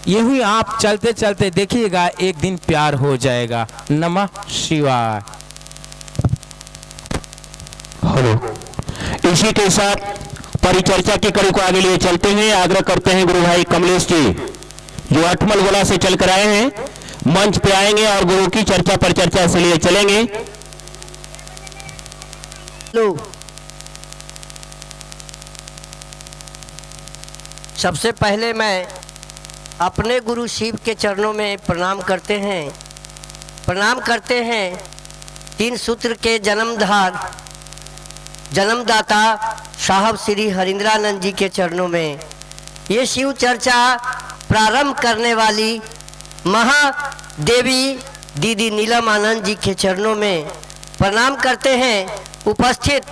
यही आप चलते चलते देखिएगा एक दिन प्यार हो जाएगा। नमः शिवाय। हेलो, इसी के साथ परिचर्चा की कड़ी को आगे लिए चलते हैं। आग्रह करते हैं गुरु भाई कमलेश जी जो अठमल गोला से चल कर आए हैं, मंच पे आएंगे और गुरु की चर्चा परिचर्चा से लिए चलेंगे। लो, सबसे पहले मैं अपने गुरु शिव के चरणों में प्रणाम करते हैं तीन सूत्र के जन्मदाता साहब श्री हरिंद्रानंद जी के चरणों में, ये शिव चर्चा प्रारंभ करने वाली महादेवी दीदी नीलम आनंद जी के चरणों में प्रणाम करते हैं। उपस्थित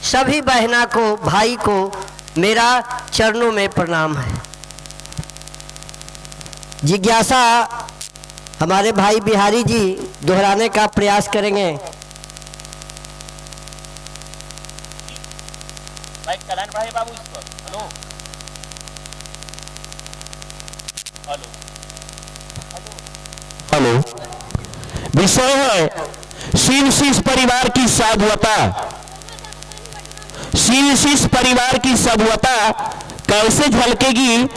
सभी बहना को, भाई को मेरा चरणों में प्रणाम है। जिज्ञासा हमारे भाई बिहारी जी दोहराने का प्रयास करेंगे। भाई कल्याण भाई बाबू इसको हेलो हेलो हेलो। विषय है शिव शिष्य परिवार की साधुता, शिव शिष्य परिवार की साधुता कैसे झलकेगी,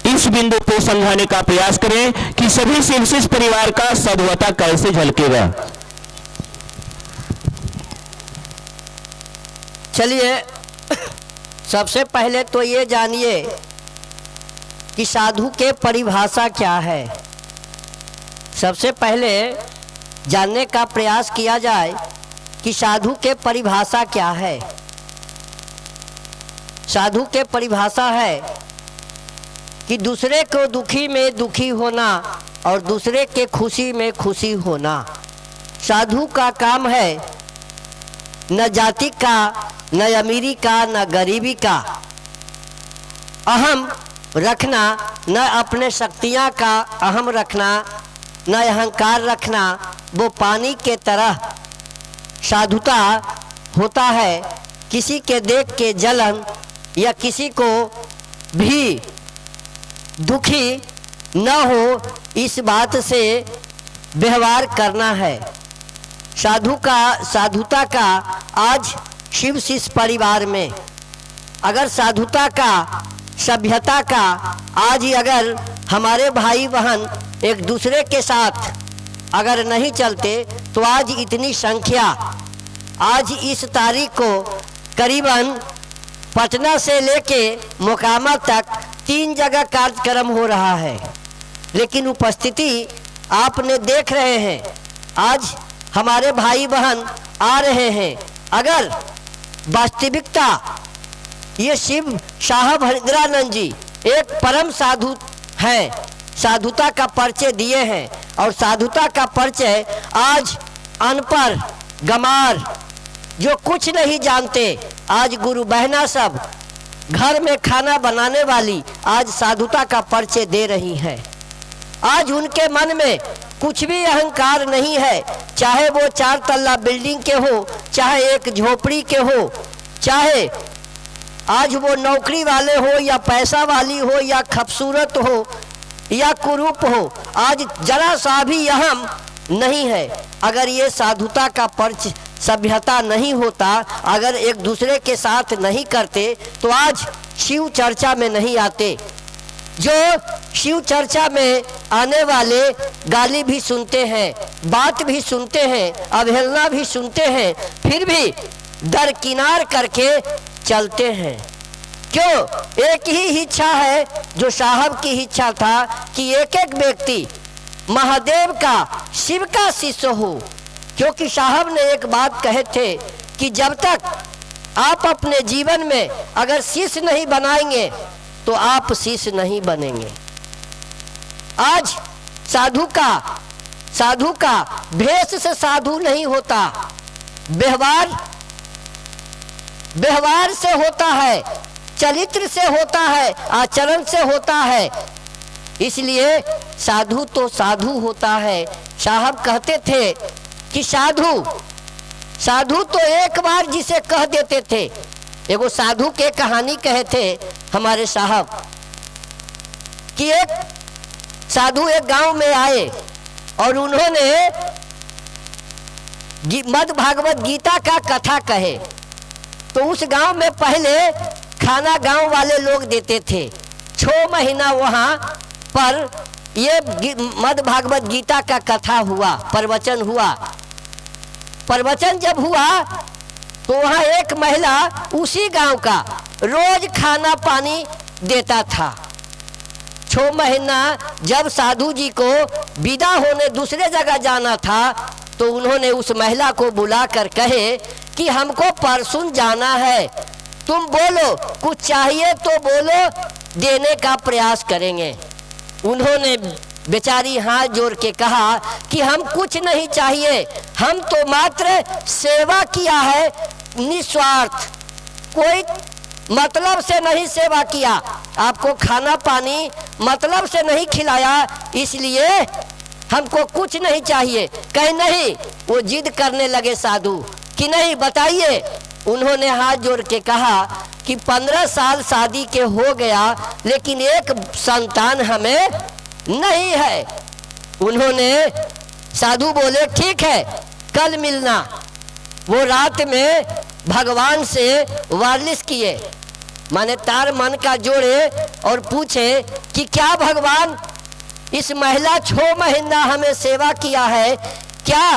इस बिंदु को समझाने का प्रयास करें कि सभी शिवशिष्य परिवार का सद्भावता कैसे झलकेगा। चलिए, सबसे पहले तो ये जानिए कि साधु के परिभाषा क्या है। सबसे पहले जानने का प्रयास किया जाए कि साधु के परिभाषा क्या है। साधु के परिभाषा है कि दूसरे को दुखी में दुखी होना और दूसरे के खुशी में खुशी होना। साधु का काम है न जाति का, न अमीरी का, न गरीबी का अहम रखना, न अपने शक्तियाँ का अहम रखना, न अहंकार रखना। वो पानी के तरह साधुता होता है। किसी के देख के जलन या किसी को भी दुखी न हो, इस बात से व्यवहार करना है। साधुता का आज शिव शिष्य परिवार में अगर साधुता का, सभ्यता का आज अगर हमारे भाई बहन एक दूसरे के साथ अगर नहीं चलते तो आज इतनी संख्या, आज इस तारीख को करीबन पटना से लेके मोकामा तक 3 जगह कार्यक्रम हो रहा है। लेकिन उपस्थिति आपने देख रहे हैं, आज हमारे भाई बहन आ रहे हैं। अगर वास्तविकता ये शिव साहब हरिद्रानंद जी एक परम साधु हैं, साधुता का परिचय दिए हैं और साधुता का परिचय आज अनपढ़ गमार जो कुछ नहीं जानते, आज गुरु बहना सब घर में खाना बनाने वाली आज साधुता का परिचय दे रही हैं। आज उनके मन में कुछ भी अहंकार नहीं है, चाहे वो 4 तल्ला बिल्डिंग के हो, चाहे एक झोपड़ी के हो, चाहे आज वो नौकरी वाले हो या पैसा वाली हो या खूबसूरत हो या कुरूप हो, आज जरा सा भी अहम नहीं है। अगर ये साधुता का परिचय, सभ्यता नहीं होता, अगर एक दूसरे के साथ नहीं करते तो आज शिव चर्चा में नहीं आते। जो शिव चर्चा में आने वाले गाली भी सुनते हैं, बात भी सुनते हैं, अवहेलना भी सुनते हैं, फिर भी दरकिनार करके चलते हैं। क्यों? एक ही इच्छा है जो साहब की इच्छा था कि एक एक व्यक्ति महादेव का, शिव का शिष्य हो। क्योंकि साहब ने एक बात कहे थे कि जब तक आप अपने जीवन में अगर शिष्य नहीं बनाएंगे तो आप शिष्य नहीं बनेंगे। आज साधु का भेष से साधु नहीं होता, व्यवहार से होता है, चरित्र से होता है, आचरण से होता है। इसलिए साधु तो साधु होता है। साहब कहते थे कि साधु तो एक बार जिसे कह देते थे। एगो साधु के कहानी कहे थे हमारे साहब कि एक साधु एक गांव में आए और उन्होंने मद् भागवत गीता का कथा कहे। तो उस गांव में पहले खाना गांव वाले लोग देते थे। 6 महीना वहां पर ये मद् भागवत गीता का कथा हुआ, प्रवचन हुआ। प्रवचन जब हुआ तो वहाँ एक महिला उसी गांव का रोज खाना पानी देता था। 6 महीना जब साधु जी को विदा होने दूसरे जगह जाना था तो उन्होंने उस महिला को बुलाकर कहे कि हमको परसों जाना है, तुम बोलो, कुछ चाहिए तो बोलो, देने का प्रयास करेंगे। उन्होंने बेचारी हाथ जोड़ के कहा कि हम कुछ नहीं चाहिए, हम तो मात्र सेवा किया है निस्वार्थ, कोई मतलब से नहीं सेवा किया, आपको खाना पानी मतलब से नहीं खिलाया, इसलिए हमको कुछ नहीं चाहिए। कहे नहीं, वो जिद करने लगे साधु कि नहीं बताइए। उन्होंने हाथ जोड़ के कहा कि 15 साल शादी के हो गया लेकिन एक संतान हमें नहीं है। उन्होंने साधु बोले ठीक है कल मिलना। वो रात में भगवान से वार्निश किए, माने तार मन का जोड़े और पूछे कि क्या भगवान इस महिला 6 महीना हमें सेवा किया है, क्या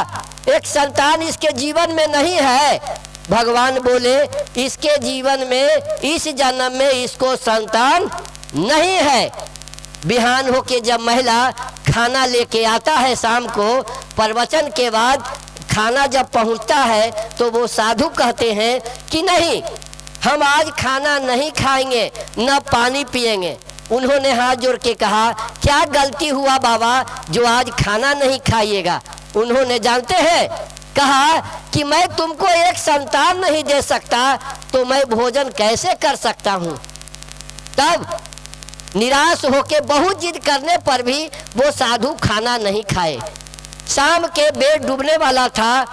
एक संतान इसके जीवन में नहीं है? भगवान बोले इसके जीवन में इस जन्म में इसको संतान नहीं है। बिहान होके जब महिला खाना लेके आता है शाम को, प्रवचन के बाद खाना जब पहुंचता है तो वो साधु कहते हैं कि नहीं, हम आज खाना नहीं खाएंगे न पानी पिएंगे। उन्होंने हाथ जोड़ के कहा क्या गलती हुआ बाबा जो आज खाना नहीं खाइएगा? उन्होंने जानते हैं कहा कि मैं तुमको एक संतान नहीं दे सकता तो मैं भोजन कैसे कर सकता हूँ। तब निराश होके बहुत जिद करने पर भी वो साधु खाना नहीं खाए। शाम के बेड डूबने वाला था,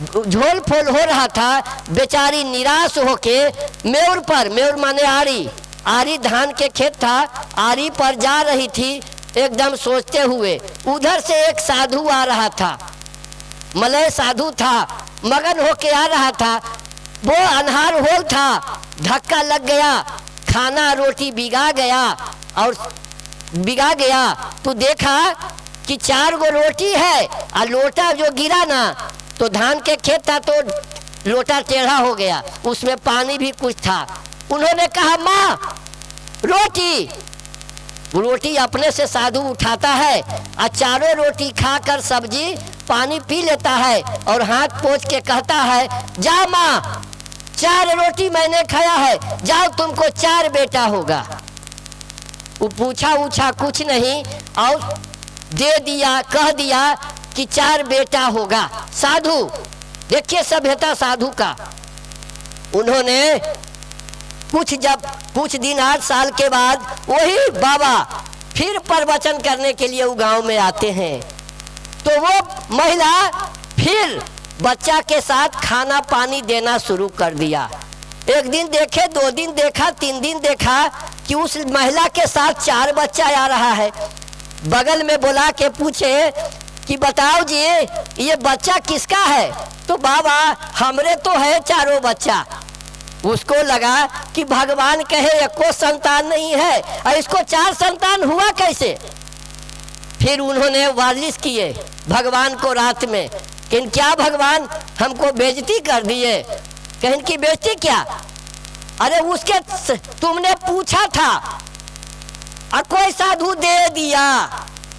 झोल फोल हो रहा था, बेचारी निराश होके मेउर पर, मेउर माने आरी, आरी धान के खेत था, आरी पर जा रही थी एकदम सोचते हुए। उधर से एक साधु आ रहा था, मलय साधु था, मगन होके आ रहा था। वो अनहार होल था, धक्का लग गया, खाना रोटी बिगा गया और बिगा गया तो देखा कि 4 गो रोटी है और लोटा जो गिरा ना तो धान के खेत था तो लोटा टेढ़ा हो गया, उसमें पानी भी कुछ था। उन्होंने कहा माँ रोटी, रोटी अपने से साधु उठाता है और 4 रोटी खाकर सब्जी पानी पी लेता है और हाथ पोंछ के कहता है जा माँ 4 रोटी मैंने खाया है, जाओ तुमको 4 बेटा होगा। वो पूछा उछा कुछ नहीं और दे दिया, कह दिया कि 4 बेटा होगा। साधु देखिए सभ्यता साधु का। उन्होंने कुछ दिन 8 साल के बाद वही बाबा फिर प्रवचन करने के लिए वो गांव में आते हैं तो वो महिला फिर बच्चा के साथ खाना पानी देना शुरू कर दिया। एक दिन देखे, 2 दिन देखा, 3 दिन देखा कि उस महिला के साथ 4 बच्चा आ रहा है। बगल में बुला के पूछे कि बताओ जी ये बच्चा किसका है? तो बाबा हमरे तो है 4 बच्चा। उसको लगा कि भगवान कहे एको संतान नहीं है और इसको 4 संतान हुआ कैसे? फिर उन्होंने वार्निश किए भगवान को रात में कि क्या भगवान हमको बेइज्जती कर दिए। कहें कि बेइज्जती क्या? अरे उसके तुमने पूछा था और कोई साधु दे दिया,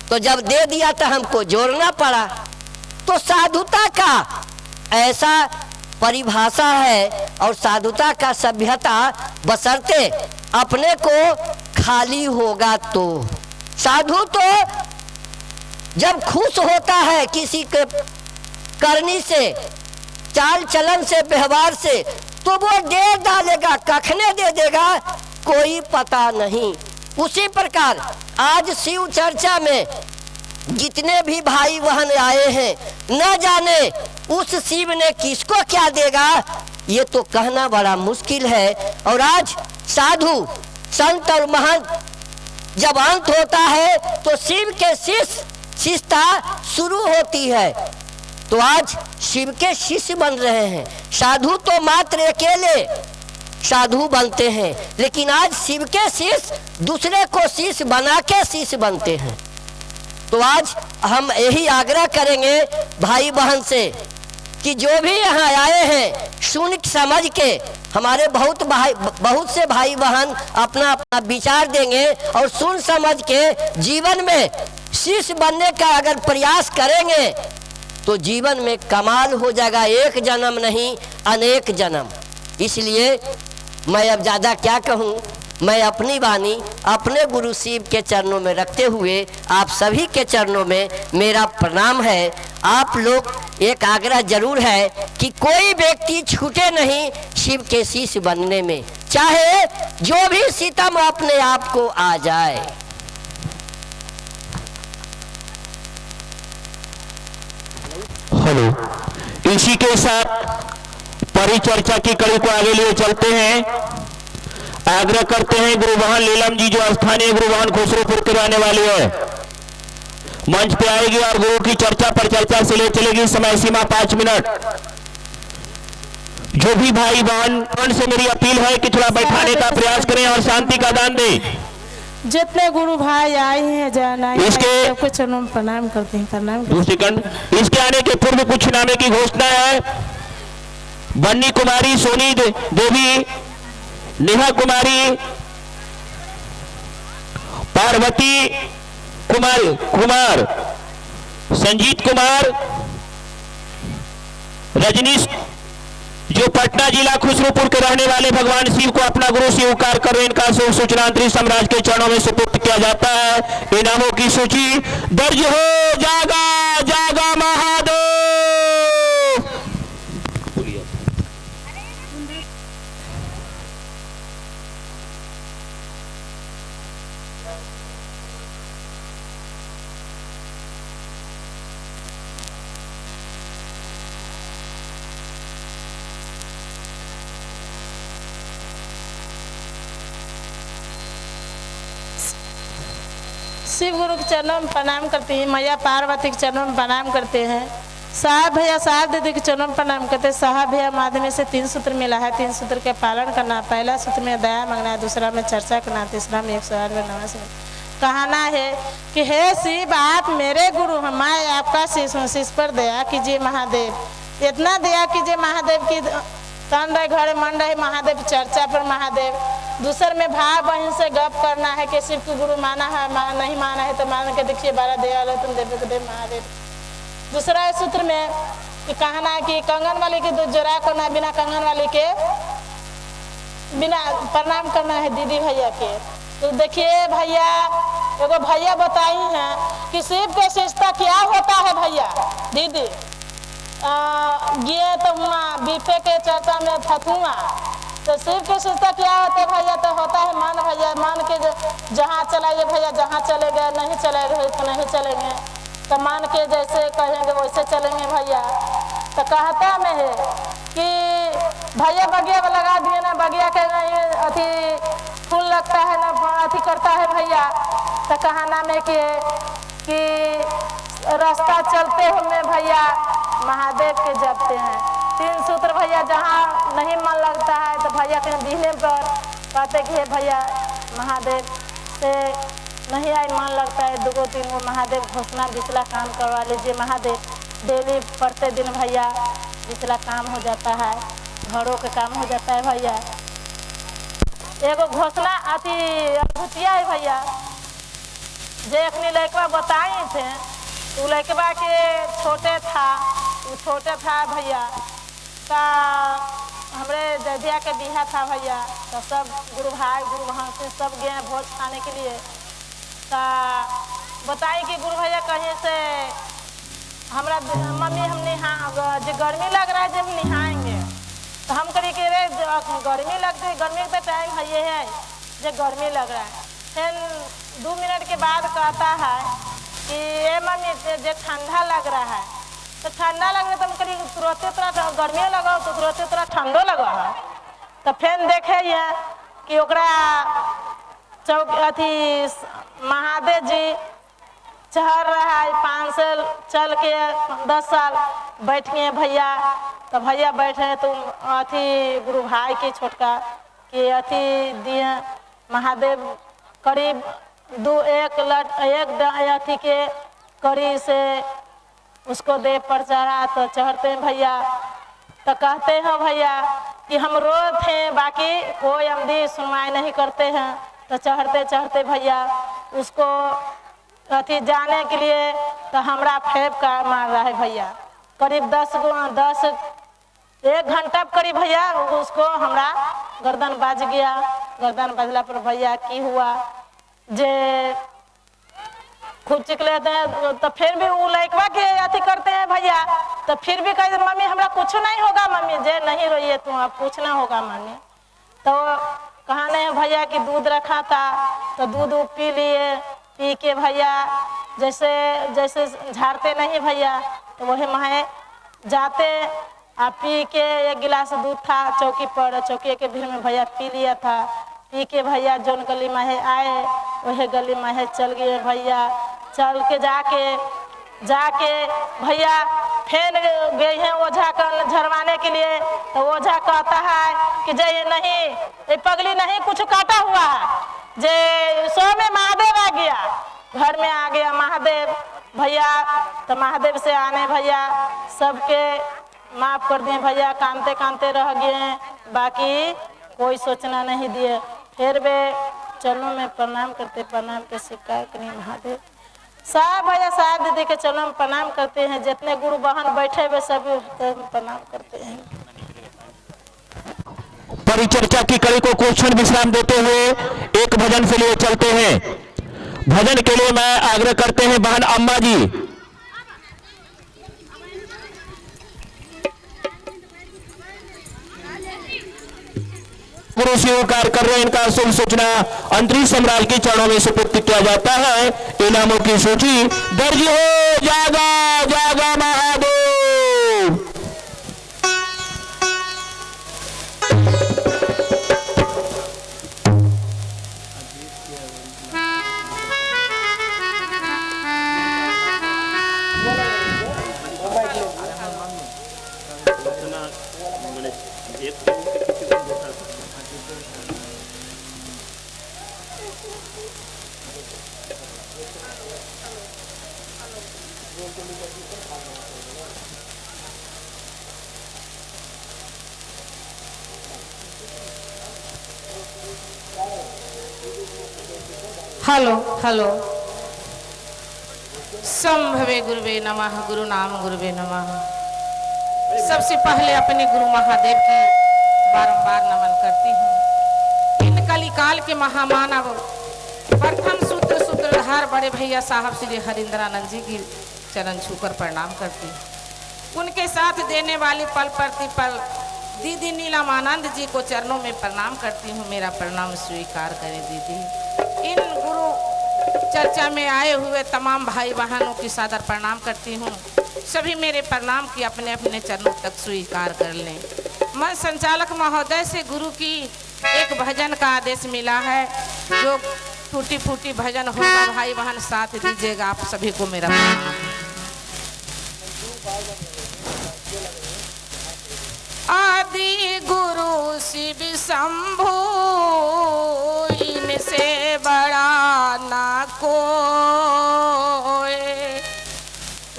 तो जब दे दिया तो हमको जोड़ना पड़ा। तो साधुता का ऐसा परिभाषा है और साधुता का सभ्यता बशर्ते अपने को खाली होगा तो। साधु तो जब खुश होता है किसी के करनी से, चाल चलन से, व्यवहार से, तो वो दे डालेगा, कखने दे देगा कोई पता नहीं। उसी प्रकार आज शिव चर्चा में जितने भी भाई बहन आए हैं, न जाने उस शिव ने किसको क्या देगा ये तो कहना बड़ा मुश्किल है। और आज साधु संत और महंत जब अंत होता है तो शिव के शिष्यता शुरू होती है। तो आज शिव के शिष्य बन रहे हैं। साधु तो मात्र अकेले साधु बनते हैं, लेकिन आज शिव के शिष्य दूसरे को शिष्य बना के शिष्य बनते हैं। तो आज हम यही आग्रह करेंगे भाई बहन से कि जो भी यहाँ आए हैं सुन समझ के, हमारे बहुत से भाई बहन अपना अपना विचार देंगे और सुन समझ के जीवन में शिष्य बनने का अगर प्रयास करेंगे तो जीवन में कमाल हो जाएगा। एक जन्म नहीं अनेक जन्म। इसलिए मैं अब ज़्यादा क्या कहूँ, मैं अपनी वाणी अपने गुरु शिव के चरणों में रखते हुए आप सभी के चरणों में मेरा प्रणाम है। आप लोग एक आग्रह जरूर है कि कोई व्यक्ति छूटे नहीं शिव के शिष्य बनने में, चाहे जो भी सितम अपने आप को आ जाए। हेलो, इसी के साथ परिचर्चा की कड़ी को आगे लिए चलते हैं। आग्रह करते हैं गुरुवाहन लीलम जी जो स्थानीय गुरुवाहन खुसरूपुर के रहने वाली है, मंच पे आएगी और गुरु की चर्चा पर चर्चा से ले चलेगी। समय सीमा 5 मिनट। जो भी भाई बहन से मेरी अपील है कि थोड़ा बैठाने का प्रयास करें और शांति का दान दें। जितने गुरु भाई आए हैं जाना सबको चरणों में प्रणाम करते हैं। प्रणाम। दूसरी खंड इसके आने के पूर्व कुछ नामे की घोषणा है। बन्नी कुमारी, सोनी देवी, नेहा कुमारी, पार्वती कुमार, संजीत कुमार, रजनीश जो पटना जिला खुसरूपुर के रहने वाले भगवान शिव को अपना गुरु स्वीकार कर रहे, इनका सूचना अंतरिक्ष साम्राज्य के चरणों में सुपुर्द किया जाता है। इनामों की सूची दर्ज हो। जागा जागा महादेव। शिव गुरु के चरणों में प्रणाम करते हैं। मैया पार्वती के चरणों में प्रणाम करते हैं। साहब भैया साहब दीदी के चरणों में प्रणाम करते हैं। साहब भैया माध्यम से 3 सूत्र मिला है। 3 सूत्र के पालन करना। पहला सूत्र में दया मांगना है, दूसरा में चर्चा करना, तीसरा में 108 नमस्कार कहना है कि हे शिव आप मेरे गुरु हैं, मैं आपका शिष्य हूँ, शिष्य पर दया कीजिए महादेव। इतना दया कीजिए महादेव की तन रहे घड़े मन रहे महादेव, चर्चा पर महादेव। दूसर में भाई बहन से गप करना है कि शिव को गुरु माना है, नहीं माना है तो मान के देखिए बड़ा दयालु है तुम देवी को देव महादेव। दूसरा सूत्र में कहना है कि कंगन वाली के दूध जोड़ा करना, बिना कंगन वाली के बिना प्रणाम करना है दीदी भैया के। तो देखिए भैया, एगो भैया बताई हैं कि शिव के शिष्टता क्या होता है भैया दीदी। गे तो हुआ बीफे के चर्चा में फतुआ, तो शिव के शिष्टता क्या होता है भैया, तो होता है मन भैया। मन के जहाँ चलाइए भैया, जहाँ चले गए नहीं चले गए तो नहीं चलेंगे, तो मान के जैसे कहेंगे वैसे चलेंगे भैया। तो कहता में है कि भैया बगिया लगा दिए ना, बगिया के नहीं अथी फूल लगता है ना अथी करता है भैया। तो कहना में कि रास्ता चलते हुए भैया महादेव के जपते हैं। 3 सूत्र भैया जहाँ नहीं मन लगता है तो भैया के दिहने पर कहते कि हे भैया महादेव से नहीं आई मन लगता है, 2-3 गो महादेव घोषणा बिचला काम करवा लीजिए महादेव। डेली पढ़ते दिन भैया बिचला काम हो जाता है, घरों के काम हो जाता है भैया। एगो घोषणा अति अद्भुतिया है भैया, जे अपनी लड़का बताई थे। वो लड़का के छोटे था भैया, का हमरे ददिया के बिहा था भैया। तो सब गुरु भाई गुरु बहन से सब गए भोज खाने के लिए। तो बताई कि गुरु भैया कहीं से हमरा मम्मी हम जो गर्मी लग रहा है जब नहाएंगे, तो हम करी कि रे गर्मी लगती है, गर्मी का टाइम है ये है जो गर्मी लग रहा है। फिर 2 मिनट के बाद कहता है कि ये मम्मी जो ठंडा लग रहा है, तो ठंडा लग रहा है तो हम करी तुरंत गर्मी लगाओ तो तुरंत ठंडो लगा है। तो फिर देखे ये कि ओकरा चौक अथी महादेव जी चढ़ रहा है 5 साल चल के 10 साल बैठ गए भैया। तो भैया बैठे तो अथी गुरु भाई के छोटका कि अथी दिए महादेव करीब 1 अथी के करी से उसको देह पर चढ़ा। तो चढ़ते हैं भैया, तो कहते हैं भैया कि हम रोज थे बाकी कोई अमदी सुनवाई नहीं करते हैं। तो चढ़ते चढ़ते भैया उसको अथी जाने के लिए तो हमरा फेंक का मार रहा है भैया। करीब 1 घंटा करीब भैया उसको हमरा गर्दन बाज गया। गर्दन बजला पर भैया की हुआ जे खूब चिकले हैं। तो फिर भी वो लड़कवा के अथी करते हैं भैया। तो फिर भी कहते मम्मी हमरा कुछ नहीं होगा मम्मी, जे नहीं रोइए तुम, अब कुछ ना होगा मम्मी। तो कहा नहीं भैया कि दूध रखा था तो दूध पी लिए। पी के भैया जैसे झाड़ते नहीं भैया, तो वही माहे जाते आ पी के 1 गिलास दूध था चौकी पर, चौकी के भीड़ में भैया पी लिया था। पी के भैया जोन गली माहे आए वही गली माहे चल गए भैया। चल के जाके भैया फिर गई हैं ओझा का झरवाने के लिए, तो ओझा कहता है कि जे ये नहीं, ये पगली नहीं कुछ काटा हुआ है, जे सो में महादेव आ गया, घर में आ गया महादेव भैया। तो महादेव से आने भैया सबके माफ कर दिए भैया, कांते कांते रह गए, बाकी कोई सोचना नहीं दिए। फिर वे चरणों में प्रणाम करते, प्रणाम के स्वीकार करिए महादेव। साहब भैया साहब दीदी के चरणों में प्रणाम करते हैं, जितने गुरु बहन बैठे हुए सब प्रणाम करते हैं। परिचर्चा की कड़ी को कुछ क्षण विश्राम देते हुए एक भजन से लिए चलते हैं। भजन के लिए मैं आग्रह करते हैं बहन अम्मा जी। गुरु स्वीकार कर रहे हैं, इनका शुभ सूचना अंतरिक्ष सम्राट के चरणों में सुपुर्द किया जाता है। इनामों की सूची दर्ज हो। जागा जागा महादेव। Hello hello. संभवे गुरुवे नमः, गुरु नाम गुरुवे नमः। सबसे पहले अपने गुरु महादेव की बारंबार नमन करती हूँ। इन कलिकाल के महामानव प्रथम सूत्रधार बड़े भैया साहब श्री हरिंद्रानंद जी की चरण छूकर प्रणाम करती हूँ। उनके साथ देने वाली पल प्रतिपल दीदी नीलमानंद जी को चरणों में प्रणाम करती हूँ। मेरा प्रणाम स्वीकार करें दीदी। इन गुरु चर्चा में आए हुए तमाम भाई बहनों की सादर प्रणाम करती हूँ। सभी मेरे प्रणाम की अपने अपने चरणों तक स्वीकार कर लें। मैं संचालक महोदय से गुरु की एक भजन का आदेश मिला है, जो टूटी फूटी भजन होगा, भाई बहन साथ दीजिएगा। आप सभी को मेरा प्रणाम। आदि गुरु शिव शंभु, इनसे बड़ा ना कोई।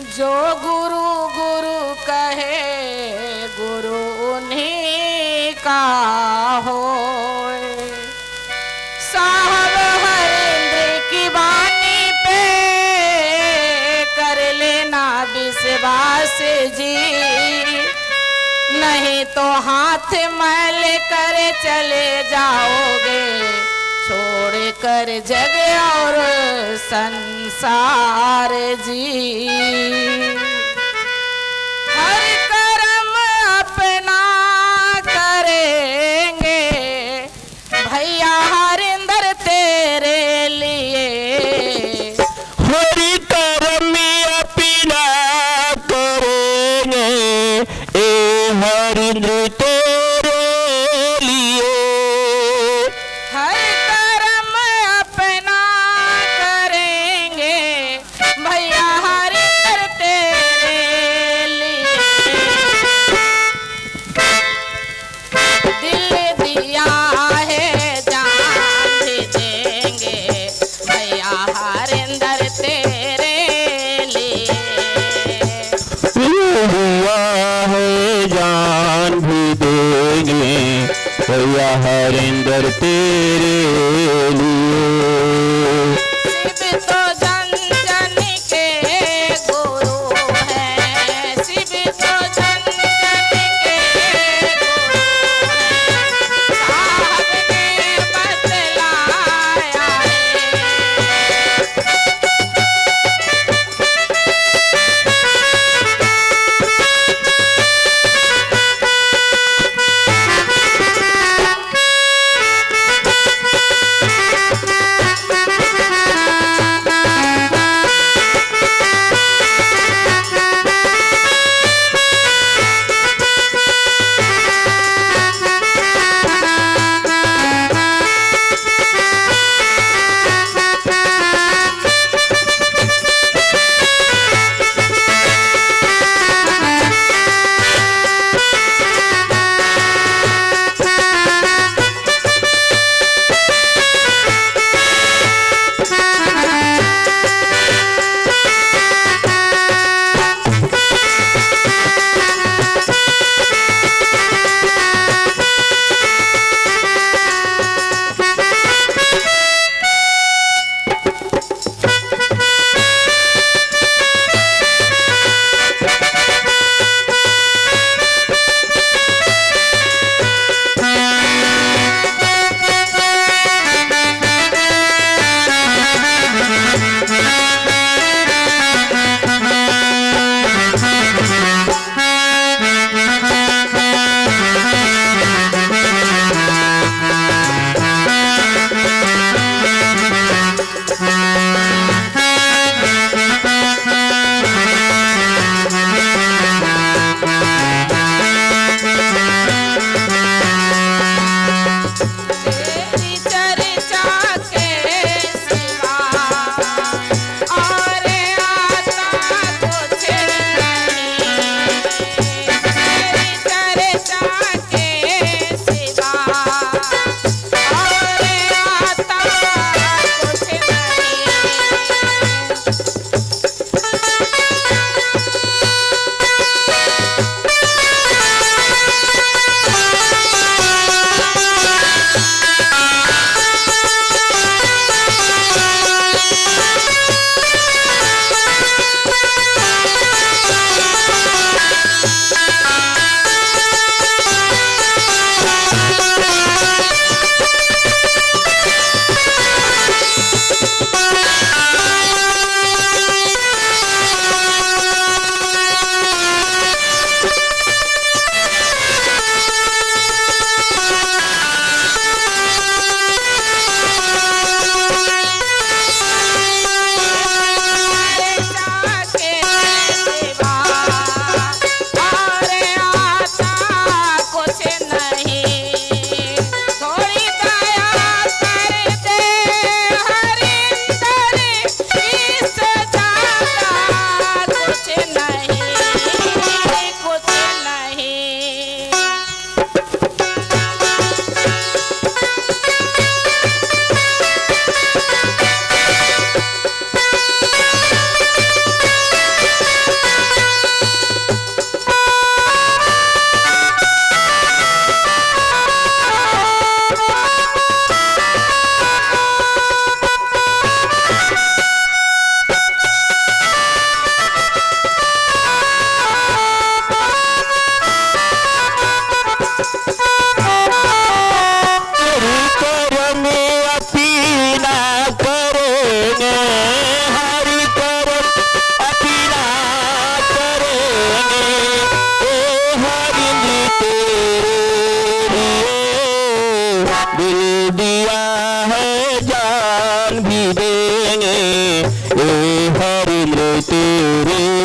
जो गुरु गुरु कहे, गुरु उन्हीं का होए। साहब हरेंद्र की वाणी पे कर लेना विश्वास जी, नहीं तो हाथ मैल कर चले जाओगे, छोड़ कर जग और संसार जी। हर कर्म अपना करेंगे भैया हरिंदर तेरे लिए। हरि कर्म अपना करेंगे ए हरिंद्र तेरे लिए। हर कर्म अपना करेंगे भैया हरिंदर तेरे लिए। दिल दिया है जान भी देंगे भैया हरिंदर तेरे लिए। हुआ है जान भी देंगे भैया हरिंदर तेरे लिए। शिव तो जन जन के गुरु हैं, शिव तो जन जन के गुरु हैं। साहब ने बतलाया है। ए हरि मृत्यु रे